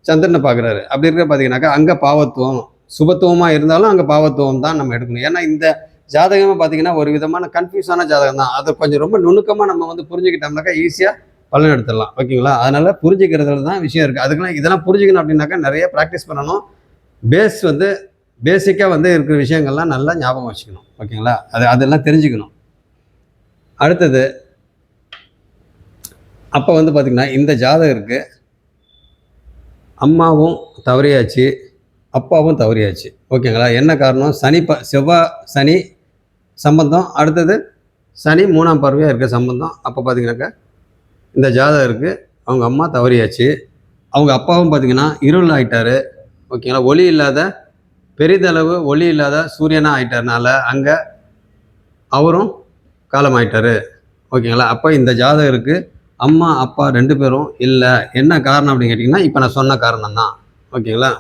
Speaker 1: சந்திரனை பார்க்குறாரு. அப்படி இருக்க பார்த்தீங்கன்னாக்கா அங்கே பாவத்துவம், சுபத்துவமாக இருந்தாலும் அங்கே பாவத்துவம் தான் நம்ம எடுக்கணும். ஏன்னா இந்த ஜாதகமாக பார்த்தீங்கன்னா ஒரு விதமான கன்ஃபியூஸான ஜாதகம் தான். அதை கொஞ்சம் ரொம்ப நுணுக்கமாக நம்ம வந்து புரிஞ்சுக்கிட்டோம்னாக்கா ஈஸியாக பலன் எடுத்துடலாம். ஓகேங்களா, அதனால் புரிஞ்சுக்கிறதுல தான் விஷயம் இருக்குது. அதுக்கெல்லாம் இதெல்லாம் புரிஞ்சுக்கணும் அப்படின்னாக்கா நிறைய ப்ராக்டிஸ் பண்ணணும். பேசிக்காக வந்து இருக்கிற விஷயங்கள்லாம் நல்லா ஞாபகம் வச்சுக்கணும். ஓகேங்களா, அதெல்லாம் தெரிஞ்சுக்கணும். அடுத்தது அப்போ வந்து பார்த்திங்கன்னா இந்த ஜாதகருக்கு அம்மாவும் தவறியாச்சு, அப்பாவும் தவறியாச்சு. ஓகேங்களா, என்ன காரணம்? செவ்வாய் சனி சம்பந்தம், அடுத்தது சனி 3ஆம் பார்வையாக இருக்க சம்பந்தம். அப்போ பார்த்திங்கனாக்கா இந்த ஜாதகருக்கு அவங்க அம்மா தவறியாச்சு, அவங்க அப்பாவும் பார்த்திங்கன்னா இருள் ஆகிட்டார். ஓகேங்களா, பெரிதளவு ஒளி இல்லாத சூரியனாக ஆகிட்டார்னால அங்கே அவரும் காலம் ஆகிட்டார். ஓகேங்களா, அப்போ இந்த ஜாதகருக்கு அம்மா அப்பா 2 பேரும் இல்லை. என்ன காரணம் அப்படின்னு கேட்டிங்கன்னா இப்போ நான் சொன்ன காரணம் தான். ஓகேங்களா,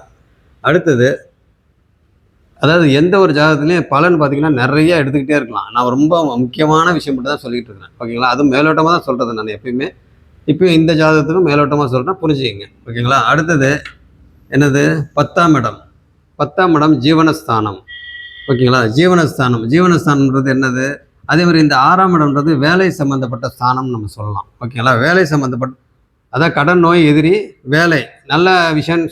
Speaker 1: அடுத்தது அதாவது எந்த ஒரு ஜாதகத்துலேயும் பலன் பார்த்திங்கன்னா நிறைய எடுத்துக்கிட்டே இருக்கலாம். நான் ரொம்ப முக்கியமான விஷயம் மட்டும் தான் சொல்லிகிட்டு இருக்கேன். ஓகேங்களா, அதுவும் மேலோட்டமாக தான் சொல்கிறது நான் எப்பயுமே. இப்போ இந்த ஜாதகத்துக்கும் மேலோட்டமாக சொல்கிறேன், புரிஞ்சுக்கிங்க. ஓகேங்களா, அடுத்தது என்னது? 10ஆம் இடம் ஜீவனஸ்தானம். ஓகேங்களா, ஜீவனஸ்தானம்ன்றது என்னது? அதே மாதிரி இந்த 6ஆம் இடம்ன்றது வேலை சம்மந்தப்பட்ட ஸ்தானம்னு நம்ம சொல்லலாம். ஓகேங்களா, வேலை சம்மந்தப்பட்ட, அதான் கடன், நோய், எதிரி, வேலை, நல்ல விஷயம்.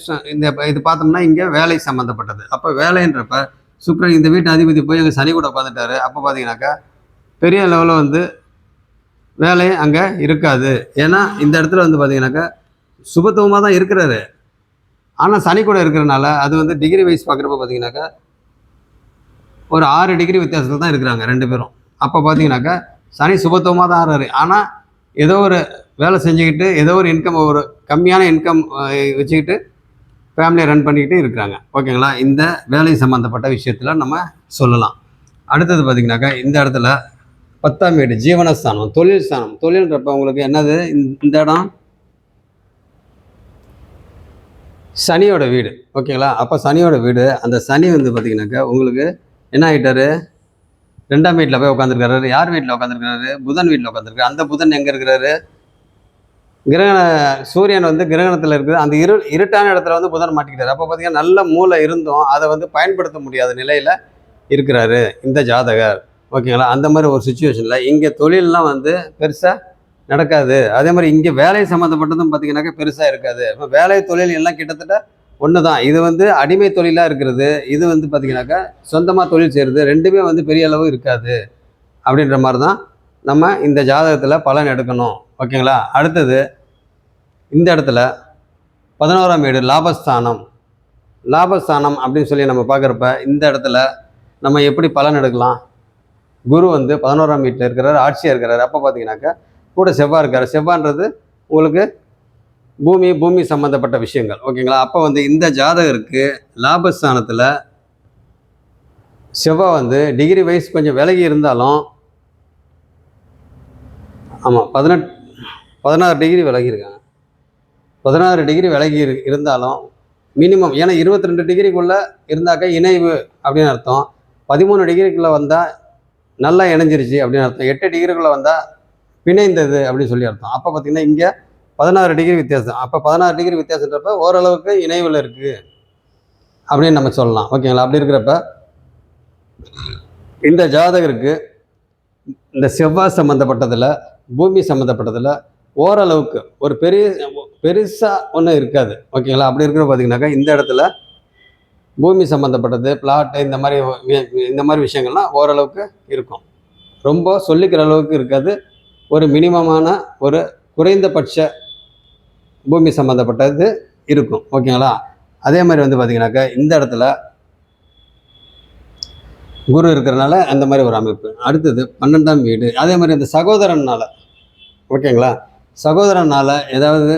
Speaker 1: இது பார்த்தோம்னா இங்கே வேலை சம்மந்தப்பட்டது. அப்போ வேலைன்றப்ப சுக்கிரன் இந்த வீட்டு அதிபதி போய் அங்கே சனி கூட பார்த்துட்டாரு. அப்போ பார்த்தீங்கன்னாக்கா பெரிய லெவலில் வந்து வேலை அங்கே இருக்காது. ஏன்னா இந்த இடத்துல வந்து பார்த்தீங்கன்னாக்கா சுபத்துவமாக தான் இருக்கிறாரு, ஆனால் சனி கூட இருக்கிறனால அது வந்து டிகிரி வைஸ் பார்க்குறப்ப பார்த்தீங்கன்னாக்கா ஒரு 6 டிகிரி வித்தியாசத்தில் தான் இருக்கிறாங்க 2 பேரும். அப்போ பார்த்தீங்கன்னாக்கா சனி சுபத்துவமாக தான் ஆறாரு. ஆனால் ஏதோ ஒரு வேலை செஞ்சுக்கிட்டு ஏதோ ஒரு இன்கம், ஒரு கம்மியான இன்கம் வச்சுக்கிட்டு ஃபேமிலியை ரன் பண்ணிக்கிட்டு இருக்கிறாங்க. ஓகேங்களா? இந்த வேலை சம்மந்தப்பட்ட விஷயத்தில் நம்ம சொல்லலாம். அடுத்தது பார்த்திங்கனாக்கா இந்த இடத்துல 10ஆம் வீடு ஜீவனஸ்தானம், தொழில் ஸ்தானம். தொழில்ன்றப்ப உங்களுக்கு என்னது, இந்த இடம் சனியோட வீடு. ஓகேங்களா? அப்போ சனியோட வீடு, அந்த சனி வந்து பார்த்திங்கனாக்கா உங்களுக்கு என்ன ஆகிட்டாரு, 2ஆம் வீட்டில் போய் உட்காந்துருக்காரு. யார் வீட்டில் உட்காந்துருக்காரு? புதன் வீட்டில் உட்காந்துருக்காரு. அந்த புதன் எங்கே இருக்கிறாரு? கிரகண சூரியன் வந்து கிரகணத்தில் இருக்குது. அந்த இருட்டான இடத்துல வந்து புதன் மாட்டிக்கிட்டாரு. அப்போ பார்த்தீங்கன்னா நல்ல மூளை இருந்தும் அதை வந்து பயன்படுத்த முடியாத நிலையில் இருக்கிறாரு இந்த ஜாதகர். ஓகேங்களா? அந்த மாதிரி ஒரு சுச்சுவேஷனில் இங்கே தொழிலெலாம் வந்து பெருசாக நடக்காது. அதே மாதிரி இங்கே வேலை சம்மந்தப்பட்டதும் பார்த்திங்கனாக்கா பெருசாக இருக்காது. இப்போ வேலை தொழில் எல்லாம் கிட்டத்தட்ட ஒன்று தான். இது வந்து அடிமை தொழிலாக இருக்கிறது, இது வந்து பார்த்திங்கனாக்கா சொந்தமாக தொழில் செய்கிறது, ரெண்டுமே வந்து பெரிய அளவு இருக்காது. அப்படின்ற மாதிரி தான் நம்ம இந்த ஜாதகத்தில் பலன் எடுக்கணும். ஓகேங்களா? அடுத்தது இந்த இடத்துல 11ஆம் வீடு லாபஸ்தானம். லாபஸ்தானம் அப்படின்னு சொல்லி நம்ம பார்க்குறப்ப இந்த இடத்துல நம்ம எப்படி பலன் எடுக்கலாம்? குரு வந்து 11ஆம் வீட்டில் இருக்கிறார், ஆட்சியாக இருக்கிறார். அப்போ பார்த்தீங்கன்னாக்கா கூட செவ்வாய் இருக்கார். செவ்வான்றது உங்களுக்கு பூமி சம்மந்தப்பட்ட விஷயங்கள். ஓகேங்களா? அப்போ வந்து இந்த ஜாதகருக்கு லாபஸ்தானத்தில் செவ்வாய் வந்து டிகிரி வைஸ் கொஞ்சம் விலகி இருந்தாலும், ஆமாம் 16 டிகிரி விலகி இருக்காங்க. 16 டிகிரி விலகி இருந்தாலும் மினிமம், ஏன்னா 22 டிகிரிக்குள்ளே இருந்தாக்கா இணைவு அப்படின்னு அர்த்தம். 13 டிகிரிக்குள்ளே வந்தால் நல்லா இணைஞ்சிருச்சு அப்படின்னு அர்த்தம். 8 டிகிரிக்குள்ளே வந்தால் பிணைந்தது அப்படின்னு சொல்லி அர்த்தம். அப்போ பார்த்திங்கன்னா இங்கே 16 டிகிரி வித்தியாசம். அப்போ 16 டிகிரி வித்தியாசன்றப்ப ஓரளவுக்கு இணைவில் இருக்குது அப்படின்னு நம்ம சொல்லலாம். ஓகேங்களா? அப்படி இருக்கிறப்ப இந்த ஜாதகருக்கு இந்த செவ்வாய் சம்மந்தப்பட்டதில், பூமி சம்மந்தப்பட்டதில் ஓரளவுக்கு ஒரு பெருசாக ஒன்றும் இருக்காது. ஓகேங்களா? அப்படி இருக்கிற பார்த்திங்கனாக்கா இந்த இடத்துல பூமி சம்மந்தப்பட்டது, பிளாட்டு, இந்த மாதிரி விஷயங்கள்லாம் ஓரளவுக்கு இருக்கும். ரொம்ப சொல்லிக்கிற அளவுக்கு இருக்காது. ஒரு மினிமமான ஒரு குறைந்தபட்ச பூமி சம்மந்தப்பட்டது இருக்கும். ஓகேங்களா? அதே மாதிரி வந்து பார்த்திங்கனாக்கா இந்த இடத்துல குரு இருக்கிறனால அந்த மாதிரி ஒரு அமைப்பு. அடுத்தது 12ஆம் வீடு. அதே மாதிரி இந்த சகோதரனால், ஓகேங்களா, சகோதரனால் ஏதாவது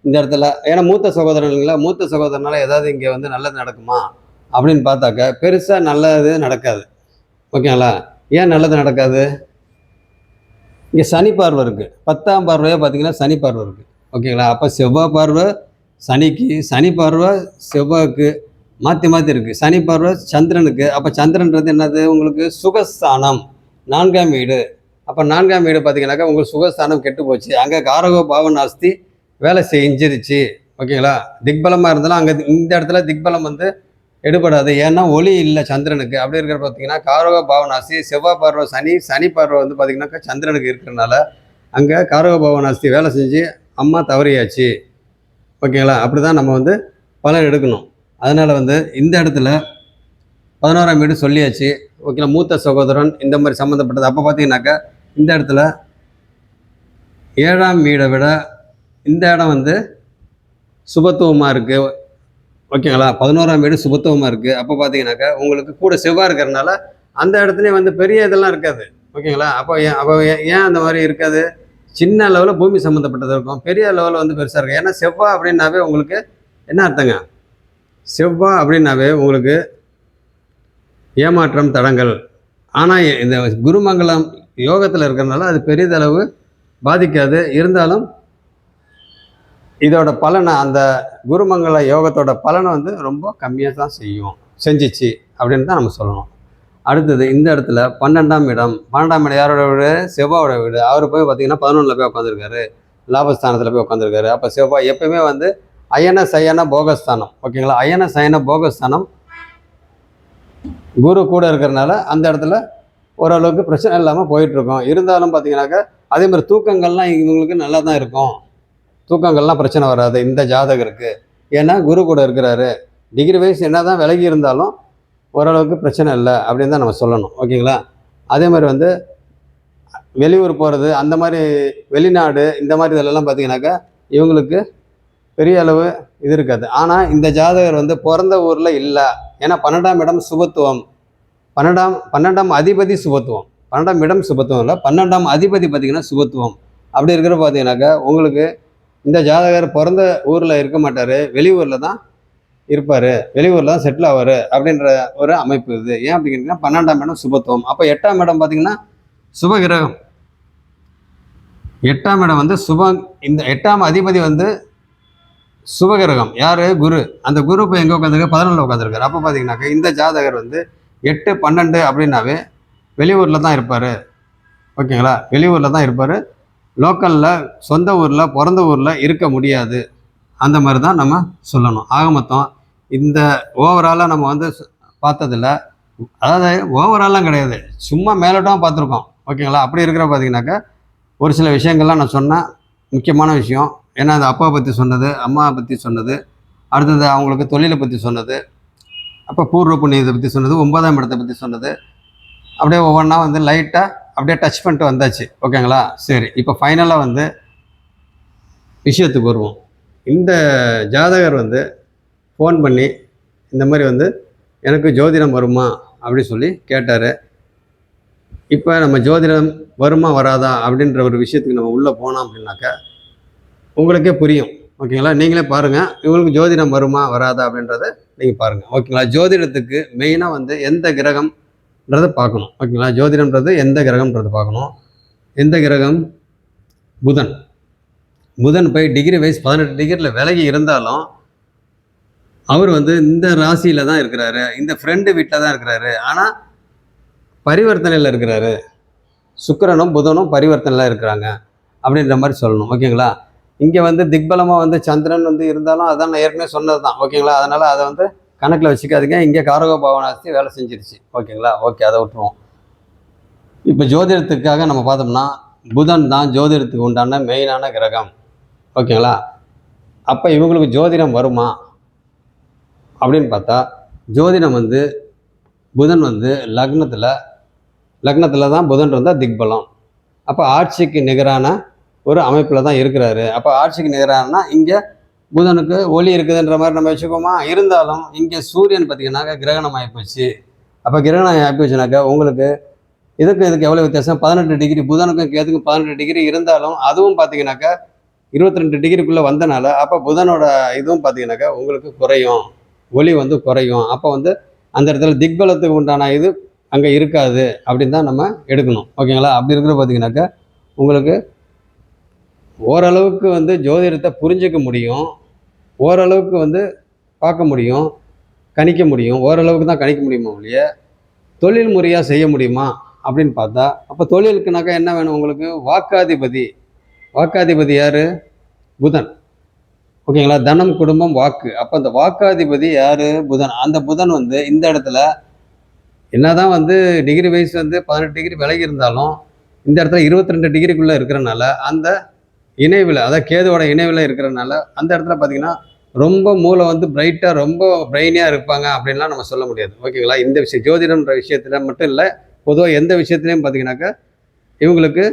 Speaker 1: இந்த இடத்துல, ஏன்னா மூத்த சகோதரனுங்களா, மூத்த சகோதரனால் ஏதாவது இங்கே வந்து நல்லது நடக்குமா அப்படின்னு பார்த்தாக்கா பெருசாக நல்லது நடக்காது. ஓகேங்களா? ஏன் நல்லது நடக்காது? இங்கே சனி பார்வை இருக்குது. 10ஆம் பார்வையாக பார்த்தீங்கன்னா சனி பார்வை இருக்குது. ஓகேங்களா? அப்போ செவ்வாய் பார்வை சனிக்கு, சனி பார்வை செவ்வாய்க்கு மாற்றி இருக்குது. சனி பார்வை சந்திரனுக்கு. அப்போ சந்திரன்றது என்னது, உங்களுக்கு சுகஸ்தானம், 4ஆம் வீடு. அப்போ 4ஆம் வீடு பார்த்தீங்கன்னாக்கா உங்களுக்கு சுகஸ்தானம் கெட்டு போச்சு. அங்கே காரகோ பாவன் ஆஸ்தி வேலை செஞ்சிருச்சு. ஓகேங்களா? திக்பலமாக இருந்தாலும் அங்கே இந்த இடத்துல திக்பலம் வந்து எடுபடாது. ஏன்னா ஒளி இல்லை சந்திரனுக்கு. அப்படி இருக்கிற பார்த்தீங்கன்னா காரக பாவனாஸ்தி, செவ்வாய் பார்வை சனி பார்வை வந்து பார்த்திங்கனாக்கா சந்திரனுக்கு இருக்கிறனால அங்கே காரக பாவனாஸ்தி வேலை செஞ்சு அம்மா தவறியாச்சு. ஓகேங்களா? அப்படி தான் நம்ம வந்து பலன் எடுக்கணும். அதனால் வந்து இந்த இடத்துல 11ஆம் வீடு சொல்லியாச்சு. ஓகேங்களா? மூத்த சகோதரன் இந்த மாதிரி சம்மந்தப்பட்டது. அப்போ பார்த்தீங்கன்னாக்கா இந்த இடத்துல 7ஆம் வீடை விட இந்த இடம் வந்து சுபத்துவமாக இருக்குது. ஓகேங்களா? 11ஆம் வீடு சுபத்துவமாக இருக்குது. அப்போ பார்த்தீங்கன்னாக்கா உங்களுக்கு கூட செவ்வாய் இருக்கிறனால அந்த இடத்துலையும் வந்து பெரிய இதெல்லாம் இருக்காது. ஓகேங்களா? அப்போ ஏன் அந்த மாதிரி இருக்காது? சின்ன லெவலில் பூமி சம்மந்தப்பட்டது இருக்கும், பெரிய லெவலில் வந்து பெருசாக இருக்கும். ஏன்னா செவ்வாய் அப்படின்னாவே உங்களுக்கு என்ன அர்த்தங்க? செவ்வாய் அப்படின்னாவே உங்களுக்கு ஏமாற்றம், தடங்கள். ஆனால் இந்த குருமங்கலம் யோகத்தில் இருக்கிறதுனால அது பெரிதளவு பாதிக்காது. இருந்தாலும் இதோட பலனை, அந்த குருமங்கல யோகத்தோட பலனை வந்து ரொம்ப கம்மியாக தான் செஞ்சிச்சு அப்படின்னு தான் நம்ம சொல்லணும். அடுத்தது இந்த இடத்துல 12ஆம் இடம். 12ஆம் இடம் யாரோட வீடு? செவ்வாயோட வீடு. அவர் போய் பார்த்தீங்கன்னா 11ல் போய் உட்காந்துருக்காரு, லாபஸ்தானத்தில் போய் உட்காந்துருக்காரு. அப்போ செவ்வாய் எப்பயுமே வந்து அயன சயன போகஸ்தானம். ஓகேங்களா? அயன சயன போகஸ்தானம் குரு கூட இருக்கிறனால அந்த இடத்துல ஓரளவுக்கு பிரச்சனை இல்லாமல் போயிட்டுருக்கோம். இருந்தாலும் பார்த்தீங்கன்னாக்கா அதே மாதிரி தூக்கங்கள்லாம் இவங்களுக்கு நல்லா தான் இருக்கும். தூக்கங்கள்லாம் பிரச்சனை வராது இந்த ஜாதகருக்கு. ஏன்னா குரு கூட இருக்கிறாரு. டிகிரி வைஸ் என்ன தான் விலகி இருந்தாலும் ஓரளவுக்கு பிரச்சனை இல்லை அப்படின்னு தான் நம்ம சொல்லணும். ஓகேங்களா? அதே மாதிரி வந்து வெளியூர் போகிறது, அந்த மாதிரி வெளிநாடு, இந்த மாதிரி இதெல்லாம் பார்த்தீங்கன்னாக்கா இவங்களுக்கு பெரிய அளவு இது இருக்காது. ஆனால் இந்த ஜாதகர் வந்து பிறந்த ஊரில் இல்லை. ஏன்னா 12ஆம் இடம் சுபத்துவம், 12ஆம் அதிபதி சுபத்துவம். 12ஆம் இடம் சுபத்துவம் இல்லை, 12ஆம் அதிபதி பார்த்திங்கன்னா சுபத்துவம். அப்படி இருக்கிற பார்த்தீங்கன்னாக்கா உங்களுக்கு இந்த ஜாதகர் பிறந்த ஊரில் இருக்க மாட்டார், வெளியூரில் தான் இருப்பார், வெளியூரில் தான் செட்டில் ஆவார் அப்படின்ற ஒரு அமைப்பு இது. ஏன் அப்படின்னா 12ஆம் இடம் சுபத்துவம். அப்போ 8ஆம் இடம் பார்த்திங்கன்னா சுபகிரகம். 8ஆம் இடம் வந்து இந்த 8ஆம் அதிபதி வந்து சுபகிரகம். யார்? குரு. அந்த குரு இப்போ எங்கே உட்காந்துருக்கு? 14 உட்காந்துருக்காரு. அப்போ பார்த்தீங்கன்னாக்கா இந்த ஜாதகர் வந்து 8, 12 அப்படின்னாவே வெளியூரில் தான் இருப்பார். ஓகேங்களா? வெளியூரில் தான் இருப்பார். லோக்கலில் சொந்த ஊரில் பிறந்த ஊரில் இருக்க முடியாது. அந்த மாதிரி தான் நம்ம சொல்லணும். ஆக மொத்தம் இந்த ஓவராலாக நம்ம வந்து பார்த்ததில்ல, அதாவது ஓவராலாம் கிடையாது, சும்மா மேலோட்டமாக பார்த்துருக்கோம். ஓகேங்களா? அப்படி இருக்கிற பார்த்தீங்கன்னாக்கா ஒரு சில விஷயங்கள்லாம் நான் சொன்னேன், முக்கியமான விஷயம். ஏன்னா அது அப்பா பற்றி சொன்னது, அம்மாவை பற்றி சொன்னது, அடுத்தது அவங்களுக்கு தொழிலை பற்றி சொன்னது, அப்போ பூர்வ புண்ணியத்தை பற்றி சொன்னது, 9ஆம் இடத்தை பற்றி சொன்னது, அப்படியே ஒவ்வொன்றா வந்து லைட்டாக அப்படியே டச் பண்ணிட்டு வந்தாச்சு. ஓகேங்களா? சரி, இப்போ ஃபைனலாக வந்து விஷயத்துக்கு வருவோம். இந்த ஜாதகர் வந்து ஃபோன் பண்ணி இந்த மாதிரி வந்து எனக்கு ஜோதிடம் வருமா அப்படி சொல்லி கேட்டார். இப்போ நம்ம ஜோதிடம் வருமா வராதா அப்படின்ற ஒரு விஷயத்துக்கு நம்ம உள்ளே போனோம் அப்படின்னாக்கா உங்களுக்கே புரியும். ஓகேங்களா? நீங்களே பாருங்கள், இவங்களுக்கு ஜோதிடம் வருமா வராதா அப்படின்றத நீங்கள் பாருங்கள். ஓகேங்களா? ஜோதிடத்துக்கு மெயினாக வந்து எந்த கிரகம்ன்றதை பார்க்கணும். ஓகேங்களா? ஜோதிடம்ன்றது எந்த கிரகம்ன்றது பார்க்கணும். எந்த கிரகம்? புதன். புதன் போய் டிகிரி வைஸ் 18 டிகிரியில் விலகி இருந்தாலும் அவர் வந்து இந்த ராசியில் தான் இருக்கிறாரு, இந்த ஃப்ரெண்டு வீட்டில் தான் இருக்கிறாரு, ஆனால் பரிவர்த்தனையில் இருக்கிறாரு. சுக்கிரனும் புதனும் பரிவர்த்தனையில் இருக்கிறாங்க அப்படின்ற மாதிரி சொல்லணும். ஓகேங்களா? இங்கே வந்து திக்பலமாக வந்து சந்திரன் வந்து இருந்தாலும் அதான் நான் ஏற்கனவே சொன்னது தான். ஓகேங்களா? அதனால் அதை வந்து கணக்கில் வச்சுக்காதீங்க. இங்கே காரக பாவனாஸ்தி வேலை செஞ்சிருச்சு. ஓகேங்களா? ஓகே, அதை விட்டுருவோம். இப்போ ஜோதிடத்துக்காக நம்ம பார்த்தோம்னா புதன் தான் ஜோதிடத்துக்கு உண்டான மெயினான கிரகம். ஓகேங்களா? அப்போ இவங்களுக்கு ஜோதிடம் வருமா அப்படின்னு பார்த்தா, ஜோதிடம் வந்து புதன் வந்து லக்னத்தில் தான் புதன் இருந்தால் திக்பலம். அப்போ ஆட்சிக்கு நிகரான ஒரு அமைப்பில் தான் இருக்கிறாரு. அப்போ ஆட்சிக்கு நிகரானா இங்கே புதனுக்கு ஒளி இருக்குதுன்ற மாதிரி நம்ம வச்சுக்கோமா. இருந்தாலும் இங்கே சூரியன் பார்த்திங்கனாக்கா கிரகணம் ஆகிப்போச்சு. அப்போ கிரகணம் ஆகிப்போச்சுனாக்கா உங்களுக்கு இதுக்கு எவ்வளோ வித்தியாசம்? 18 டிகிரி. புதனுக்கும் கேதுக்கும் 18 டிகிரி இருந்தாலும் அதுவும் பார்த்தீங்கன்னாக்கா 22 டிகிரிக்குள்ளே வந்தனால அப்போ புதனோட இதுவும் பார்த்தீங்கன்னாக்கா உங்களுக்கு குறையும், ஒளி வந்து குறையும். அப்போ வந்து அந்த இடத்துல திக்பலத்துக்கு உண்டான இது அங்கே இருக்காது அப்படின்னு தான் நம்ம எடுக்கணும். ஓகேங்களா? அப்படி இருக்கிற பார்த்தீங்கன்னாக்கா உங்களுக்கு ஓரளவுக்கு வந்து ஜோதிடத்தை புரிஞ்சிக்க முடியும், ஓரளவுக்கு வந்து பார்க்க முடியும், கணிக்க முடியும். ஓரளவுக்கு தான் கணிக்க முடியுமா ஒழிய தொழில் முறையாக செய்ய முடியுமா அப்படின்னு பார்த்தா, அப்போ தொழிலுக்குனாக்கா என்ன வேணும் உங்களுக்கு? வாக்காதிபதி யார்? புதன். ஓகேங்களா? தனம், குடும்பம், வாக்கு. அப்போ அந்த வாக்காதிபதி யார்? புதன். அந்த புதன் வந்து இந்த இடத்துல என்னதான் வந்து டிகிரி வைஸ் வந்து 18 டிகிரி விலகி இருந்தாலும் இந்த இடத்துல 22 டிகிரிக்குள்ளே இருக்கிறனால அந்த இணைவில், அதாவது கேதுவோட இணைவில் இருக்கிறனால அந்த இடத்துல பார்த்தீங்கன்னா ரொம்ப மூளை வந்து பிரைட்டாக ரொம்ப பிரெயினியாக இருப்பாங்க அப்படின்லாம் நம்ம சொல்ல முடியாது. ஓகேங்களா? இந்த விஷயம் ஜோதிடம்ன்ற விஷயத்தில் மட்டும் இல்லை, பொதுவாக எந்த விஷயத்துலையும் பார்த்தீங்கன்னாக்கா இவங்களுக்கு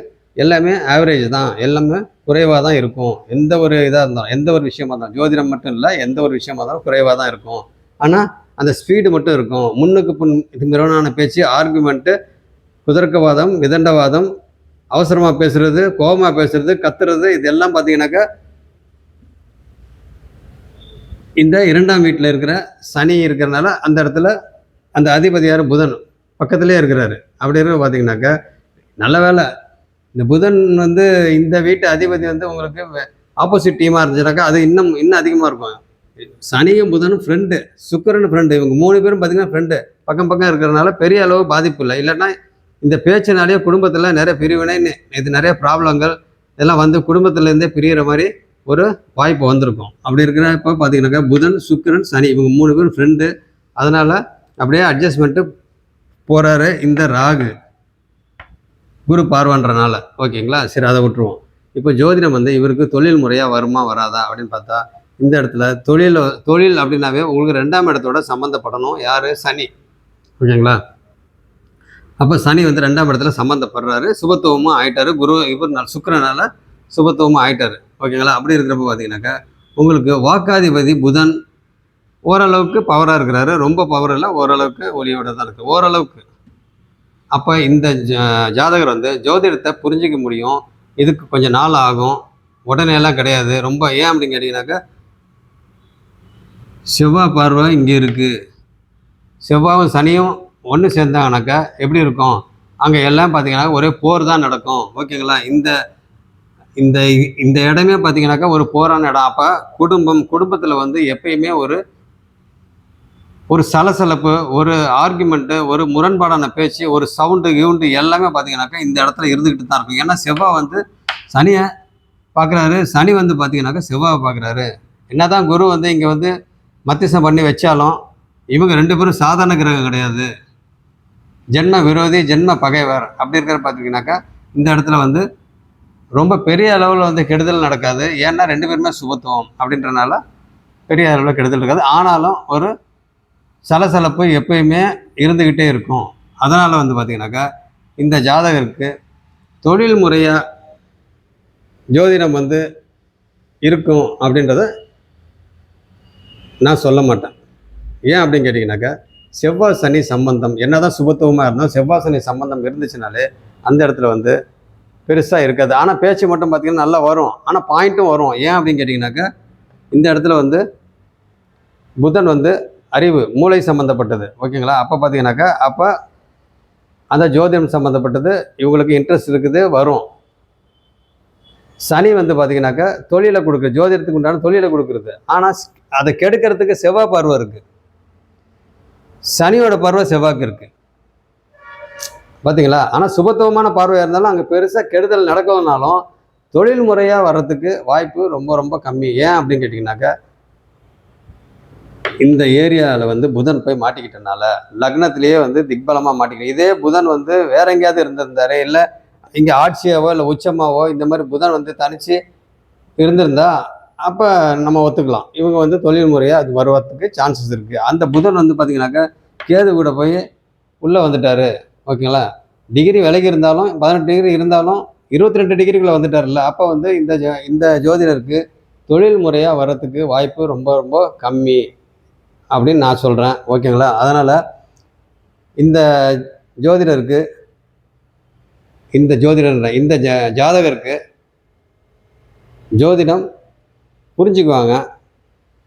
Speaker 1: எல்லாமே ஆவரேஜ் தான், எல்லாமே குறைவாக தான் இருக்கும். எந்த ஒரு இதாக இருந்தாலும், எந்த ஒரு விஷயமா இருந்தாலும், ஜோதிடம் மட்டும் இல்லை, எந்த ஒரு விஷயமா இருந்தாலும் குறைவாக தான் இருக்கும். ஆனால் அந்த ஸ்பீடு மட்டும் இருக்கும். முன்னுக்கு இது மிரவனான பேச்சு, ஆர்குமெண்ட்டு, குதர்க்கவாதம், விதண்டவாதம், அவசரமாக பேசுறது, கோபமாக பேசுறது, கத்துறது, இதெல்லாம் பார்த்தீங்கன்னாக்கா இந்த 2ஆம் வீட்டில் இருக்கிற சனி இருக்கிறனால அந்த இடத்துல அந்த அதிபதியார் புதன் பக்கத்துலேயே இருக்கிறாரு. அப்படி இருக்க பார்த்தீங்கன்னாக்கா நல்ல வேலை இந்த புதன் வந்து இந்த வீட்டு அதிபதி வந்து உங்களுக்கு ஆப்போசிட் டீமாக இருந்துச்சுனாக்கா அது இன்னும் அதிகமாக இருக்கும். சனியும் புதனும் ஃப்ரெண்டு, சுக்கிரனும் ஃப்ரெண்டு, இவங்க 3 பேரும் பார்த்தீங்கன்னா ஃப்ரெண்டு பக்கம் இருக்கிறனால பெரிய அளவு பாதிப்பு இல்லை. இல்லைன்னா இந்த பேச்சினாலேயே குடும்பத்தில் நிறைய பிரிவினை, இது நிறைய ப்ராப்ளங்கள் இதெல்லாம் வந்து குடும்பத்துலேருந்தே பிரிகிற மாதிரி ஒரு வாய்ப்பு வந்திருக்கும். அப்படி இருக்கிறப்ப பார்த்தீங்கன்னாக்கா புதன், சுக்கிரன், சனி இவங்க 3 பேரும் ஃப்ரெண்டு. அதனால் அப்படியே அட்ஜஸ்ட்மெண்ட்டு போகிறாரு இந்த ராகு, குரு பார்வைன்றனால. ஓகேங்களா? சரி, அதை விட்டுருவோம். இப்போ ஜோதிடம் வந்து இவருக்கு தொழில் முறையாக வருமா வராதா அப்படின்னு பார்த்தா, இந்த இடத்துல தொழில் அப்படின்னாவே உங்களுக்கு 2ஆம் இடத்தோட சம்மந்தப்படணும். யார்? சனி. ஓகேங்களா? அப்போ சனி வந்து 2ஆம் இடத்துல சம்மந்தப்படுறாரு, சுபத்துவமும் ஆயிட்டாரு. குரு இவர் சுக்கிரனால சுபத்துவமும் ஆயிட்டாரு. ஓகேங்களா? அப்படி இருக்கிறப்ப பார்த்தீங்கன்னாக்கா உங்களுக்கு வாக்காதிபதி புதன் ஓரளவுக்கு பவராக இருக்கிறாரு. ரொம்ப பவர் இல்லை, ஓரளவுக்கு ஒளியோட தான் இருக்குது, ஓரளவுக்கு. அப்போ இந்த ஜாதகர் வந்து ஜோதிடத்தை புரிஞ்சிக்க முடியும். இதுக்கு கொஞ்சம் நாள் ஆகும், உடனே எல்லாம் கிடையாது. ரொம்ப ஏன் அப்படின்னு கேட்டிங்கனாக்கா, செவ்வாய் பார்வை இங்கே இருக்குது. செவ்வாயும் சனியும் ஒன்று சேர்ந்தாங்கனாக்கா எப்படி இருக்கும், அங்கே எல்லாம் பார்த்தீங்கன்னா ஒரே போர் தான் நடக்கும். ஓகேங்களா? இந்த இந்த இந்த இடமே பார்த்தீங்கன்னாக்கா ஒரு போரான இடம். அப்போ குடும்பத்தில் வந்து எப்பயுமே ஒரு சலசலப்பு, ஒரு ஆர்குமெண்ட்டு, ஒரு முரண்பாடான பேச்சு, ஒரு சவுண்டு எல்லாமே பார்த்தீங்கன்னாக்கா இந்த இடத்துல இருந்துக்கிட்டு தான் இருக்கும். ஏன்னா செவ்வாய் வந்து சனியை பார்க்குறாரு, சனி வந்து பார்த்தீங்கன்னாக்கா செவ்வாயை பார்க்குறாரு. என்னதான் குரு வந்து இங்கே வந்து மத்தியஸ்தம் பண்ணி வச்சாலும் இவங்க 2 பேரும் சாதாரண கிரகம் கிடையாது. ஜென்ம விரோதி, ஜென்ம பகைவர். அப்படி இருக்கிற பார்த்தீங்கன்னாக்கா இந்த இடத்துல வந்து ரொம்ப பெரிய அளவில் வந்து கெடுதல் நடக்காது. ஏன்னா 2 பேருமே சுபத்துவம் அப்படின்றனால பெரிய அளவில் கெடுதல் இருக்காது. ஆனாலும் ஒரு சலசலப்பு எப்பயுமே இருந்துக்கிட்டே இருக்கும். அதனால் வந்து பார்த்திங்கனாக்கா இந்த ஜாதகருக்கு தொழில் முறையாக ஜோதிடம் வந்து இருக்கும் அப்படின்றத நான் சொல்ல மாட்டேன். ஏன் அப்படின்னு கேட்டிங்கனாக்கா, செவ்வாய் சனி சம்பந்தம் என்ன தான் சுபத்துவமாக இருந்தாலும் செவ்வாய் சனி சம்பந்தம் இருந்துச்சுனாலே அந்த இடத்துல வந்து பெருசாக இருக்காது. ஆனால் பேச்சு மட்டும் பார்த்திங்கன்னா நல்லா வரும், ஆனால் பாயிண்ட்டும் வரும். ஏன் அப்படின்னு கேட்டிங்கனாக்கா, இந்த இடத்துல வந்து புதன் வந்து அறிவு, மூளை சம்மந்தப்பட்டது. ஓகேங்களா? அப்போ பார்த்தீங்கன்னாக்கா அப்போ அந்த ஜோதிடம் சம்மந்தப்பட்டது இவங்களுக்கு இன்ட்ரெஸ்ட் இருக்குது, வரும். சனி வந்து பார்த்தீங்கன்னாக்கா தொழிலை கொடுக்குறது, ஜோதிடத்துக்கு உண்டான தொழிலை கொடுக்குறது. ஆனால் அதை கெடுக்கிறதுக்கு செவ்வாய் பார்வை இருக்குது. சனியோட பார்வை செவ்வாய்க்கு இருக்குது, பார்த்தீங்களா? ஆனால் சுபத்துவமான பார்வையாக இருந்தாலும் அங்கே பெருசாக கெடுதல் நடக்கணும்னாலும் தொழில் முறையாக வர்றதுக்கு வாய்ப்பு ரொம்ப ரொம்ப கம்மி. ஏன் அப்படின்னு கேட்டிங்கனாக்கா, இந்த ஏரியாவில் வந்து புதன் போய் மாட்டிக்கிட்டனால லக்னத்திலேயே வந்து திக்பலமாக மாட்டிக்கிட்டு. இதே புதன் வந்து வேற எங்கேயாவது இருந்திருந்தாரு, இல்லை இங்கே ஆட்சியாவோ இல்லை உச்சமாவோ இந்த மாதிரி புதன் வந்து தனித்து இருந்திருந்தா அப்போ நம்ம ஒத்துக்கலாம். இவங்க வந்து தொழில் முறையாக அது வருவதுக்கு சான்சஸ் இருக்குது. அந்த புதன் வந்து பார்த்திங்கனாக்கா கேது கூட போய் உள்ளே வந்துட்டார். ஓகேங்களா? டிகிரி விலகி இருந்தாலும் 18 டிகிரி இருந்தாலும் 22 டிகிரிக்குள்ளே வந்துட்டார்ல. அப்போ வந்து இந்த ஜோதிடருக்கு தொழில் முறையாக வர்றதுக்கு வாய்ப்பு ரொம்ப ரொம்ப கம்மி அப்படின்னு நான் சொல்கிறேன். ஓகேங்களா? அதனால் இந்த ஜோதிடருக்கு இந்த ஜாதகருக்கு ஜோதிடம் புரிஞ்சுக்குவாங்க.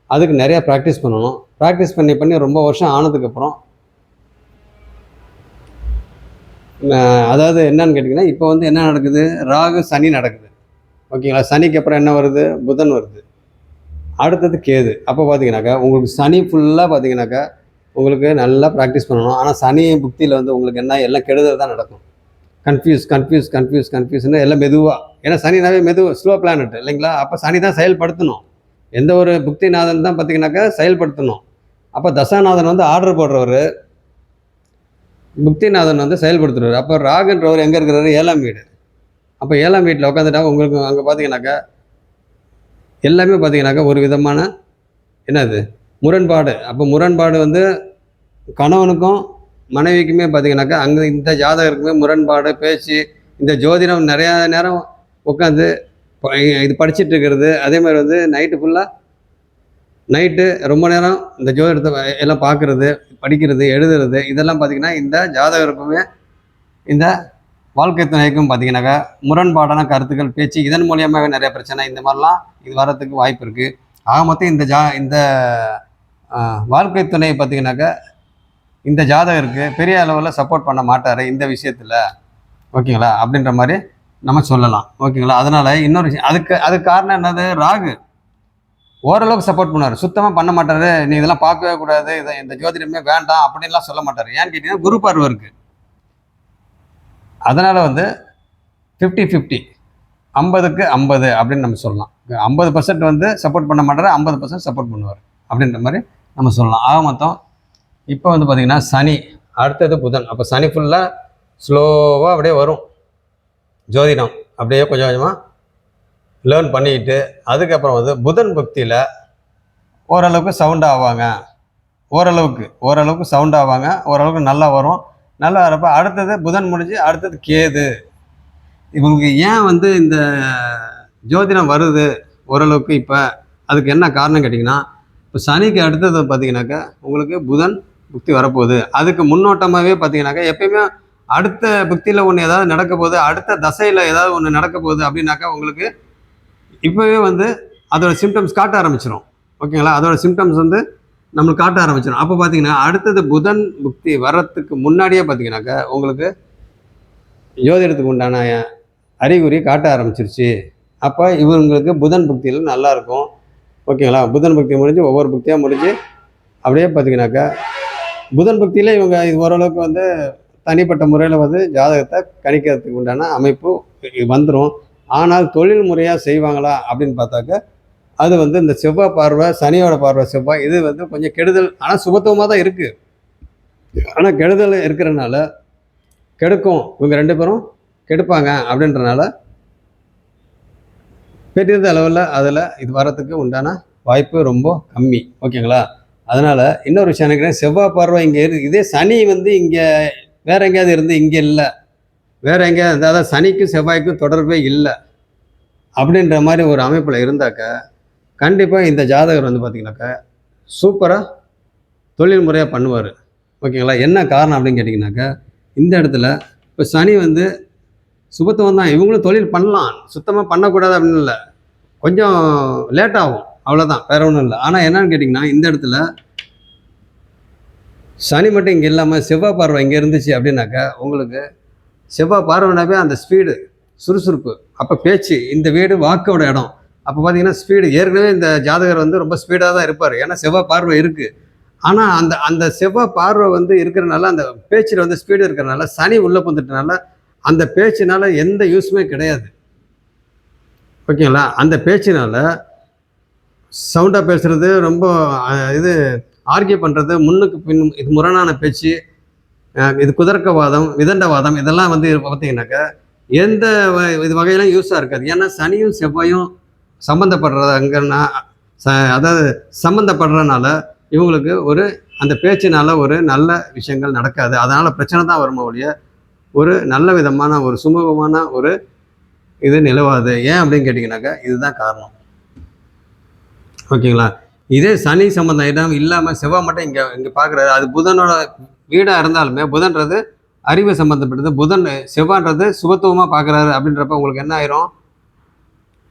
Speaker 1: அதுக்கு நிறையா ப்ராக்டிஸ் பண்ணணும். ப்ராக்டிஸ் பண்ணி ரொம்ப வருஷம் ஆனதுக்கப்புறம் அதாவது என்னன்னு கேட்டிங்கன்னா, இப்போ வந்து என்ன நடக்குது, ராகு சனி நடக்குது. ஓகேங்களா? சனிக்கு அப்புறம் என்ன வருது, புதன் வருது, அடுத்தது கேது. அப்போ பார்த்தீங்கன்னாக்கா உங்களுக்கு சனி ஃபுல்லாக பார்த்தீங்கன்னாக்கா உங்களுக்கு நல்லா ப்ராக்டிஸ் பண்ணணும். ஆனால் சனி புக்தியில் வந்து உங்களுக்கு என்ன எல்லாம் கெடுதல் தான் நடக்கும். கன்ஃபியூஸ்னு எல்லாம் மெதுவாக. ஏன்னா சனினாவே ஸ்லோ பிளானட் இல்லைங்களா? அப்போ சனி தான் செயல்படுத்தணும். எந்த ஒரு புக்திநாதன் தான் பார்த்தீங்கன்னாக்கா செயல்படுத்தணும். அப்போ தசாநாதன் வந்து ஆர்டர் போடுறவர், புக்திநாதன் வந்து செயல்படுத்துறவர். அப்போ ராகுன்றவர் எங்கே இருக்கிறாரு, 7ஆம் வீடு. அப்போ 7ஆம் வீட்டில் உட்காந்துட்டா உங்களுக்கு அங்கே பார்த்தீங்கன்னாக்கா எல்லாமே பார்த்தீங்கன்னாக்கா ஒரு விதமான என்னது முரண்பாடு. அப்போ முரண்பாடு வந்து கணவனுக்கும் மனைவிக்குமே பார்த்தீங்கன்னாக்கா அங்கே இந்த ஜாதகருக்குமே முரண்பாடு, பேச்சு. இந்த ஜோதிடம் நிறையா நேரம் உட்காந்து இது படிச்சுட்டு இருக்கிறது. அதே மாதிரி வந்து நைட்டு ரொம்ப நேரம் இந்த ஜோதிடத்தை எல்லாம் பார்க்குறது, படிக்கிறது, எழுதுறது, இதெல்லாம் பார்த்திங்கன்னா இந்த ஜாதகருக்குமே இந்த வாழ்க்கை துணைக்கும் பார்த்தீங்கன்னாக்கா முரண்பாடான கருத்துக்கள், பேச்சு, இதன் மூலியமாகவே நிறைய பிரச்சனை இந்த மாதிரிலாம் இது வரத்துக்கு வாய்ப்பு இருக்குது. ஆக மொத்தம் இந்த வாழ்க்கை துணை பார்த்தீங்கன்னாக்கா இந்த ஜாதகருக்கு பெரிய அளவில் சப்போர்ட் பண்ண மாட்டார் இந்த விஷயத்தில். ஓகேங்களா? அப்படின்ற மாதிரி நம்ம சொல்லலாம். ஓகேங்களா? அதனால் இன்னொரு விஷயம், அதுக்கு காரணம் என்னது, ராகு ஓரளவுக்கு சப்போர்ட் பண்ணுவார், சுத்தமாக பண்ண மாட்டார். நீ இதெல்லாம் பார்க்கவே கூடாது, இந்த ஜோதிடமே வேண்டாம் அப்படின்லாம் சொல்ல மாட்டார். ஏன்னு கேட்டிங்கன்னா குரு பார்வை இருக்குது. அதனால் வந்து 50-50, 50க்கு 50 அப்படின்னு நம்ம சொல்லலாம். 50% வந்து சப்போர்ட் பண்ண மாட்டார், 50% சப்போர்ட் பண்ணுவார் அப்படின்ற மாதிரி நம்ம சொல்லலாம். ஆக மொத்தம் இப்போ வந்து பார்த்திங்கன்னா சனி, அடுத்தது புதன். அப்போ சனி ஃபுல்லாக ஸ்லோவாக அப்படியே வரும் ஜோதிடம், அப்படியே கொஞ்சம் கொஞ்சமாக லேர்ன் பண்ணிக்கிட்டு அதுக்கப்புறம் வந்து புதன் பக்தியில் ஓரளவுக்கு சவுண்ட் ஆவாங்க. ஓரளவுக்கு சவுண்ட் ஆவாங்க, ஓரளவுக்கு நல்லா வரும். நல்லா வரப்போ அடுத்தது புதன் முடிஞ்சு அடுத்தது கேது. இவங்களுக்கு ஏன் வந்து இந்த ஜோதிடம் வருது ஓரளவுக்கு இப்போ, அதுக்கு என்ன காரணம் கேட்டிங்கன்னா, இப்போ சனிக்கு அடுத்தது பார்த்திங்கனாக்கா உங்களுக்கு புதன் புக்தி வரப்போகுது. அதுக்கு முன்னோட்டமாகவே பார்த்திங்கனாக்கா எப்பயுமே அடுத்த புக்தியில் ஒன்று ஏதாவது நடக்க போகுது, அடுத்த தசையில் ஏதாவது ஒன்று நடக்க போகுது அப்படின்னாக்கா உங்களுக்கு இப்போவே வந்து அதோட சிம்டம்ஸ் காட்ட ஆரம்பிச்சிடும். ஓகேங்களா? அதோட சிம்டம்ஸ் வந்து நம்மளுக்கு காட்ட ஆரம்பிச்சிடும். அப்போ பார்த்தீங்கன்னா அடுத்தது புதன் புக்தி வர்றதுக்கு முன்னாடியே பார்த்தீங்கன்னாக்கா உங்களுக்கு ஜோதிடத்துக்கு உண்டான அறிகுறி காட்ட ஆரம்பிச்சிருச்சு. அப்போ இவங்களுக்கு புதன் புக்தியில் நல்லாயிருக்கும். ஓகேங்களா? புதன் புக்தி முடிஞ்சு ஒவ்வொரு புக்தியாக முடிஞ்சு அப்படியே பார்த்தீங்கன்னாக்கா புதன் புக்தியில் இவங்க இது ஓரளவுக்கு வந்து தனிப்பட்ட முறையில் வந்து ஜாதகத்தை கணிக்கிறதுக்கு உண்டான அமைப்பு வந்துடும். ஆனால் தொழில் முறையாக செய்வாங்களா அப்படின்னு பார்த்தாக்க அது வந்து இந்த செவ்வாய் பார்வை, சனியோட பார்வை செவ்வாய், இது வந்து கொஞ்சம் கெடுதல். ஆனால் சுபத்துவமாக தான் இருக்குது. ஆனால் கெடுதல் இருக்கிறனால கெடுக்கும், இவங்க 2 பேரும் கெடுப்பாங்க அப்படின்றனால பெரிய அளவில் அதில் இது வரத்துக்கு உண்டான வாய்ப்பு ரொம்ப கம்மி. ஓகேங்களா? அதனால் இன்னொரு விஷயம் நினைக்கிறேன், செவ்வாய் பார்வை இங்கே இதே சனி வந்து இங்கே வேறு எங்கேயாவது இருந்து இங்கே இல்லை, வேறு எங்கேயாவது, அதாவது சனிக்கும் செவ்வாய்க்கும் தொடர்பே இல்லை அப்படின்ற மாதிரி ஒரு அமைப்பில் இருந்தாக்க கண்டிப்பாக இந்த ஜாதகர் வந்து பார்த்திங்கனாக்கா சூப்பராக தொழில் முறையாக பண்ணுவார். ஓகேங்களா? என்ன காரணம் அப்படின்னு கேட்டிங்கனாக்கா இந்த இடத்துல இப்போ சனி வந்து சுபத்துவம் தான், இவங்களும் தொழில் பண்ணலாம், சுத்தமாக பண்ணக்கூடாது அப்படின்னு இல்லை, கொஞ்சம் லேட் ஆகும், அவ்வளோதான், வேற ஒன்றும் இல்லை. ஆனால் என்னன்னு கேட்டிங்கன்னா இந்த இடத்துல சனி மட்டும் இங்கே இல்லாமல் செவ்வாய் பார்வை இங்கே இருந்துச்சு அப்படின்னாக்கா உங்களுக்கு செவ்வாய் பார்வைனாவே அந்த ஸ்பீடு, சுறுசுறுப்பு, அப்போ பேச்சு, இந்த வீடு வாக்கோட இடம், அப்போ பார்த்தீங்கன்னா ஸ்பீடு. ஏற்கனவே இந்த ஜாதகர் வந்து ரொம்ப ஸ்பீடாக தான் இருப்பார், ஏன்னா செவ்வாய் பார்வை இருக்குது. ஆனால் அந்த அந்த செவ்வாய் பார்வை வந்து இருக்கிறனால அந்த பேச்சில் வந்து ஸ்பீடு இருக்கிறனால சனி உள்ளே வந்துட்டனால அந்த பேச்சினால எந்த யூஸுமே கிடையாது. ஓகேங்களா? அந்த பேச்சினால சவுண்டாக பேசுகிறது, ரொம்ப இது ஆர்கியூ பண்ணுறது, முன்னுக்கு பின் இது முரணான பேச்சு, இது குதர்க்கவாதம், விதண்டவாதம், இதெல்லாம் வந்து பார்த்தீங்கன்னாக்கா எந்த இது வகையிலும் யூஸாக இருக்காது. ஏன்னா சனியும் செவ்வாயும் சம்மந்தப்படுறது அங்கன்னா அதாவது சம்மந்தப்படுறதுனால இவங்களுக்கு ஒரு அந்த பேச்சினால ஒரு நல்ல விஷயங்கள் நடக்காது. அதனால் பிரச்சனை தான் வருமா ஒழிய ஒரு நல்ல விதமான ஒரு சுமூகமான ஒரு இது நிலவாது. ஏன் அப்படின்னு கேட்டிங்கனாக்கா இதுதான் காரணம். ஓகேங்களா? இதே சனி சம்பந்தம் இடம் இல்லாமல் செவ்வாய் மட்டும் இங்கே பார்க்குறாரு, அது புதனோட வீடாக இருந்தாலுமே புதன்றது அறிவு சம்மந்தப்பட்டது, புதன் செவ்வான்றது சுபத்துவமாக பார்க்குறாரு அப்படின்றப்ப உங்களுக்கு என்ன ஆயிரும்,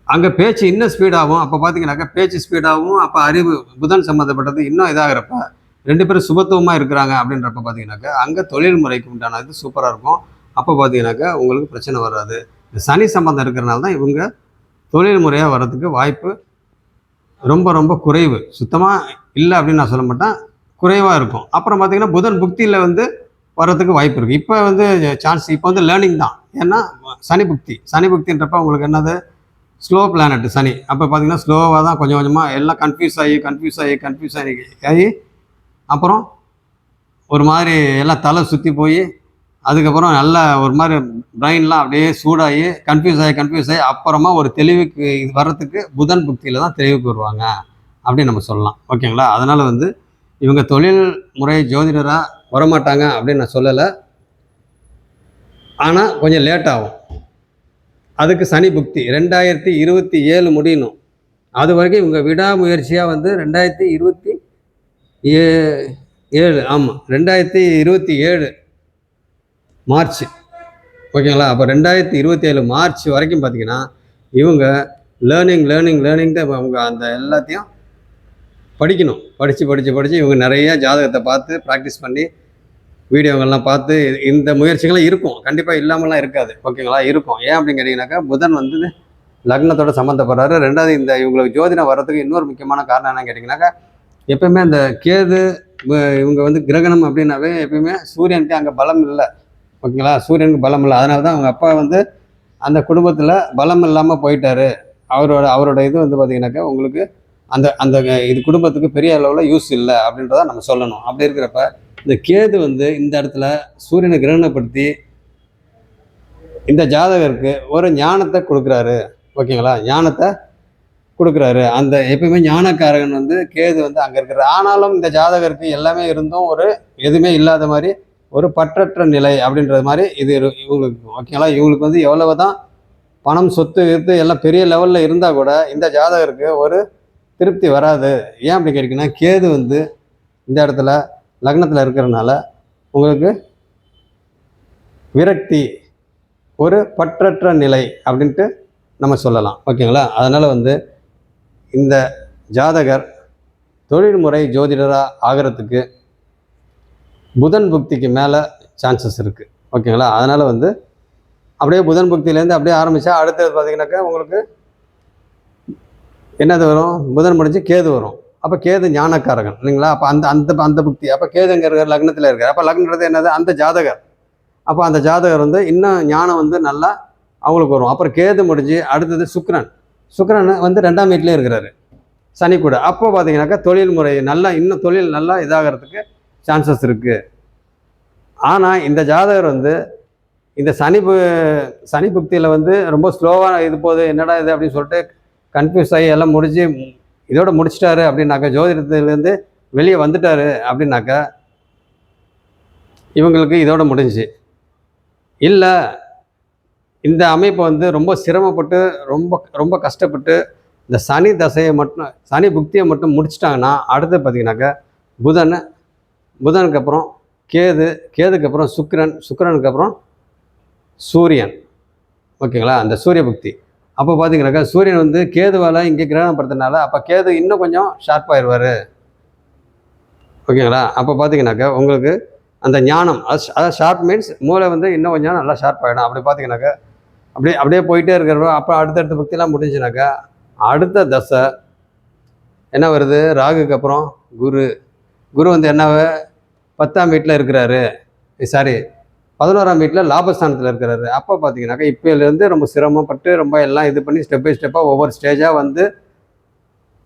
Speaker 1: அங்கே பேச்சு இன்னும் ஸ்பீடாகும். அப்போ பார்த்தீங்கன்னாக்கா பேச்சு ஸ்பீடாகவும், அப்போ அறிவு புதன் சம்மந்தப்பட்டது இன்னும் இதாகிறப்ப 2 பேரும் சுபத்துவமாக இருக்கிறாங்க அப்படின்றப்ப பார்த்தீங்கன்னாக்கா அங்கே தொழில் முறைக்கு உண்டான இது சூப்பராக இருக்கும். அப்போ பார்த்தீங்கன்னாக்கா உங்களுக்கு பிரச்சனை வராது. இந்த சனி சம்பந்தம் இருக்கிறனால தான் இவங்க தொழில் முறையாக வர்றதுக்கு வாய்ப்பு ரொம்ப ரொம்ப குறைவு. சுத்தமாக இல்லை அப்படின்னு நான் சொல்ல மாட்டேன், குறைவாக இருக்கும். அப்புறம் பார்த்தீங்கன்னா புதன் புக்தியில் வந்து வர்றதுக்கு வாய்ப்பு இருக்குது. இப்போ வந்து சான்ஸ் இப்போ வந்து லேர்னிங் தான். ஏன்னா சனி புக்தின்றப்ப உங்களுக்கு என்னது ஸ்லோ பிளானட் சனி. அப்போ பார்த்தீங்கன்னா ஸ்லோவாக தான் கொஞ்சம் கொஞ்சமாக எல்லாம் கன்ஃபியூஸ் ஆகி அப்புறம் ஒரு மாதிரி எல்லாம் தலை சுற்றி போய் அதுக்கப்புறம் நல்லா ஒரு மாதிரி பிரெயின்லாம் அப்படியே சூடாகி கன்ஃபியூஸ் ஆகி அப்புறமா ஒரு தெளிவுக்கு இது வர்றதுக்கு புதன் புக்தியில் தான் தெளிவுக்கு வருவாங்க அப்படின்னு நம்ம சொல்லலாம். ஓகேங்களா? அதனால் வந்து இவங்க தொழில் முறை ஜோதிடராக வரமாட்டாங்க அப்படின்னு நான் சொல்லலை, ஆனால் கொஞ்சம் லேட் ஆகும். அதுக்கு சனி புக்தி 2027 முடியணும். அது வரைக்கும் இவங்க விடாமுயற்சியாக வந்து 2027, ஆமாம் 2027 மார்ச். ஓகேங்களா? அப்போ 2027 மார்ச் வரைக்கும் பார்த்தீங்கன்னா இவங்க லேர்னிங் தான். அவங்க அந்த எல்லாத்தையும் படிக்கணும். படித்து இவங்க நிறைய ஜாதகத்தை பார்த்து ப்ராக்டிஸ் பண்ணி வீடியோங்கள்லாம் பார்த்து இந்த முயற்சிகள்லாம் இருக்கும், கண்டிப்பாக இல்லாமலாம் இருக்காது. ஓகேங்களா? இருக்கும். ஏன் அப்படின்னு கேட்டிங்கனாக்கா புதன் வந்து லக்னத்தோட சம்மந்தப்படுறாரு. 2வது இந்த இவங்களுக்கு ஜோதிடம் வர்றதுக்கு இன்னொரு முக்கியமான காரணம் என்னன்னு கேட்டிங்கனாக்கா எப்பயுமே அந்த கேது இவங்க வந்து கிரகணம் அப்படின்னாவே எப்பயுமே சூரியனுக்கு அங்கே பலம் இல்லை. ஓகேங்களா? சூரியனுக்கு பலம் இல்லை. அதனால தான் அவங்க அப்பா வந்து அந்த குடும்பத்தில் பலம் இல்லாமல் போயிட்டாரு. அவரோட இது வந்து பார்த்திங்கனாக்கா உங்களுக்கு அந்த அந்த இது குடும்பத்துக்கு பெரிய அளவில் யூஸ் இல்லை அப்படின்றத நம்ம சொல்லணும். அப்படி இருக்கிறப்ப இந்த கேது வந்து இந்த இடத்துல சூரியனை கிரகணப்படுத்தி இந்த ஜாதகருக்கு ஒரு ஞானத்தை கொடுக்குறாரு. ஓகேங்களா? ஞானத்தை கொடுக்குறாரு. அந்த எப்பயுமே ஞானக்காரகன் வந்து கேது வந்து அங்கே இருக்கிறார். ஆனாலும் இந்த ஜாதகருக்கு எல்லாமே இருந்தும் ஒரு எதுவுமே இல்லாத மாதிரி ஒரு பற்றற்ற நிலை அப்படின்றது மாதிரி இது இவங்களுக்கு. ஓகேங்களா? இவங்களுக்கு வந்து எவ்வளவு தான் பணம் சொத்து எல்லாம் பெரிய லெவலில் இருந்தால் கூட இந்த ஜாதகருக்கு ஒரு திருப்தி வராது. ஏன் அப்படி கேட்டிங்கன்னா கேது வந்து இந்த இடத்துல லக்னத்தில் இருக்கிறதுனால உங்களுக்கு விரக்தி, ஒரு பற்றற்ற நிலை அப்படின்ட்டு நம்ம சொல்லலாம். ஓகேங்களா? அதனால் வந்து இந்த ஜாதகர் தொழில்முறை ஜோதிடராக ஆகிறதுக்கு புதன் புக்திக்கு மேலே சான்சஸ் இருக்குது. ஓகேங்களா? அதனால் வந்து அப்படியே புதன் புக்தியிலேருந்து அப்படியே ஆரம்பித்தா அடுத்தது பார்த்திங்கனாக்கா உங்களுக்கு என்னது வரும்? புதன் முடிஞ்சு கேது வரும். அப்போ கேது ஞானக்காரகன் இல்லைங்களா? அப்போ அந்த அந்த அந்த புக்தி, அப்போ கேதுங்கிற லக்னத்தில் இருக்கார். அப்போ லக்னன்றது என்னது? அந்த ஜாதகர். அப்போ அந்த ஜாதகர் வந்து இன்னும் ஞானம் வந்து நல்லா அவங்களுக்கு வரும். அப்புறம் கேது முடிஞ்சு அடுத்தது சுக்கிரன். சுக்கிரன் வந்து 2ஆம் வீட்டிலே இருக்கிறாரு சனி கூட. அப்போ பார்த்தீங்கன்னாக்கா தொழில் முறை நல்லா இன்னும் தொழில் நல்லா இதாகிறதுக்கு சான்சஸ் இருக்குது. ஆனால் இந்த ஜாதகர் வந்து இந்த சனி புக்தியில் வந்து ரொம்ப ஸ்லோவாக இது போகுது, என்னடா இது அப்படின்னு சொல்லிட்டு கன்ஃபியூஸ் ஆகி எல்லாம் முடிஞ்சு இதோட முடிச்சிட்டாரு அப்படின்னாக்கா, ஜோதிடத்துலேருந்து வெளியே வந்துட்டாரு அப்படின்னாக்கா இவங்களுக்கு இதோட முடிஞ்சு. இல்லை இந்த அமைப்பை வந்து ரொம்ப சிரமப்பட்டு ரொம்ப ரொம்ப கஷ்டப்பட்டு இந்த சனி தசையை மட்டும் சனி புக்தியை மட்டும் முடிச்சிட்டாங்கன்னா அடுத்து பார்த்திங்கனாக்கா புதனுக்கு அப்புறம் கேதுக்கு அப்புறம் சுக்கிரனுக்கு அப்புறம் சூரியன். ஓகேங்களா? அந்த சூரிய புக்தி. அப்போ பார்த்தீங்கன்னாக்கா சூரியன் வந்து கேதுவால் இங்கே கிரகணப்படுத்துறதுனால அப்போ கேது இன்னும் கொஞ்சம் ஷார்ப்பாகிடுவார். ஓகேங்களா? அப்போ பார்த்தீங்கன்னாக்கா உங்களுக்கு அந்த ஞானம் அதாவது ஷார்ப் மீன்ஸ் மூளை வந்து இன்னும் கொஞ்சம் நல்லா ஷார்ப் ஆகிடும். அப்படி பார்த்தீங்கன்னாக்கா அப்படியே போயிட்டே இருக்கிறப்போ அப்போ அடுத்தடுத்த புக்திலாம் முடிஞ்சுனாக்கா அடுத்த தசை என்ன வருது? ராகுக்கு அப்புறம் குரு வந்து என்னவ 10ஆம் வீட்டில் இருக்கிறாரு, 11ஆம் வீட்டில் லாபஸ்தானத்தில் இருக்கிறாரு. அப்போ பார்த்தீங்கன்னாக்கா இப்போலேருந்து ரொம்ப சிரமப்பட்டு ரொம்ப எல்லாம் இது பண்ணி ஸ்டெப் பை ஸ்டெப்பாக ஒவ்வொரு ஸ்டேஜாக வந்து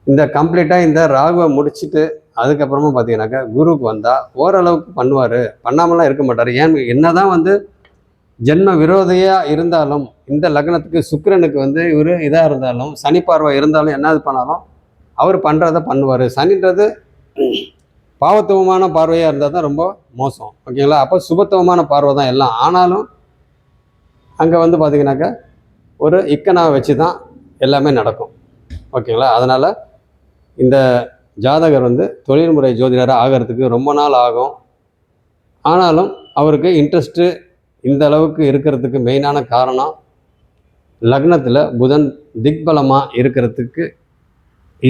Speaker 1: இந்த கம்ப்ளீட்டாக இந்த ராகுவை முடிச்சுட்டு அதுக்கப்புறமா பார்த்தீங்கன்னாக்கா குருவுக்கு வந்தால் ஓரளவுக்கு பண்ணுவார், பண்ணாமலாம் இருக்க மாட்டார். என்ன தான் வந்து ஜென்ம விரோதையாக இருந்தாலும் இந்த லக்னத்துக்கு சுக்கிரனுக்கு வந்து இவர் இதாக இருந்தாலும் சனி பார்வை இருந்தாலும் என்னது பண்ணாலும் அவர் பண்ணுறதை பண்ணுவார். சனின்றது பாவத்துவமான பார்வையாக இருந்தால் தான் ரொம்ப மோசம். ஓகேங்களா? அப்போ சுபத்துவமான பார்வை தான் எல்லாம். ஆனாலும் அங்கே வந்து பார்த்திங்கனாக்கா ஒரு இக்கனாவை வச்சு தான் எல்லாமே நடக்கும். ஓகேங்களா? அதனால் இந்த ஜாதகர் வந்து தொழில்முறை ஜோதிடராக ஆகிறதுக்கு ரொம்ப நாள் ஆகும். ஆனாலும் அவருக்கு இன்ட்ரெஸ்ட்டு இந்த அளவுக்கு இருக்கிறதுக்கு மெயினான காரணம் லக்னத்தில் புதன் திக்பலமாக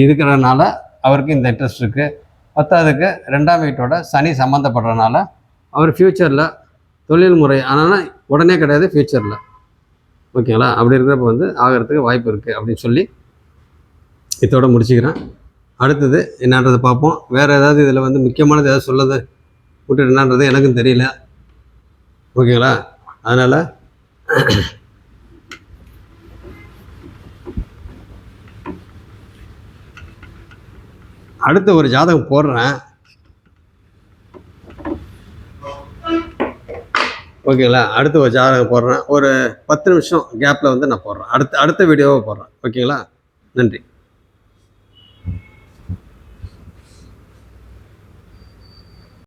Speaker 1: இருக்கிறதுனால அவருக்கு இந்த இன்ட்ரெஸ்ட் இருக்குது. பத்தாவதுக்கு 2ஆம் வீட்டோட சனி சம்மந்தப்படுறதுனால அவர் ஃப்யூச்சரில் தொழில் முறை ஆனால் உடனே கிடையாது, ஃப்யூச்சரில். ஓகேங்களா? அப்படி இருக்கிறப்ப வந்து ஆகிறதுக்கு வாய்ப்பு இருக்குது அப்படின்னு சொல்லி இதோட முடிச்சுக்கிறேன். அடுத்தது என்னன்றதை பார்ப்போம். வேறு ஏதாவது இதில் வந்து முக்கியமானது ஏதாவது சொல்லது விட்டுட்டு என்னன்றது எனக்கும் தெரியல. ஓகேங்களா? அதனால் அடுத்த ஒரு ஜாதகம் போடுறேன். ஓகேங்களா? அடுத்த ஒரு ஜாதகம் போடுறேன். ஒரு 10 நிமிஷம் கேப்பில் வந்து நான் போடுறேன். அடுத்த வீடியோவை போடுறேன். ஓகேங்களா? நன்றி.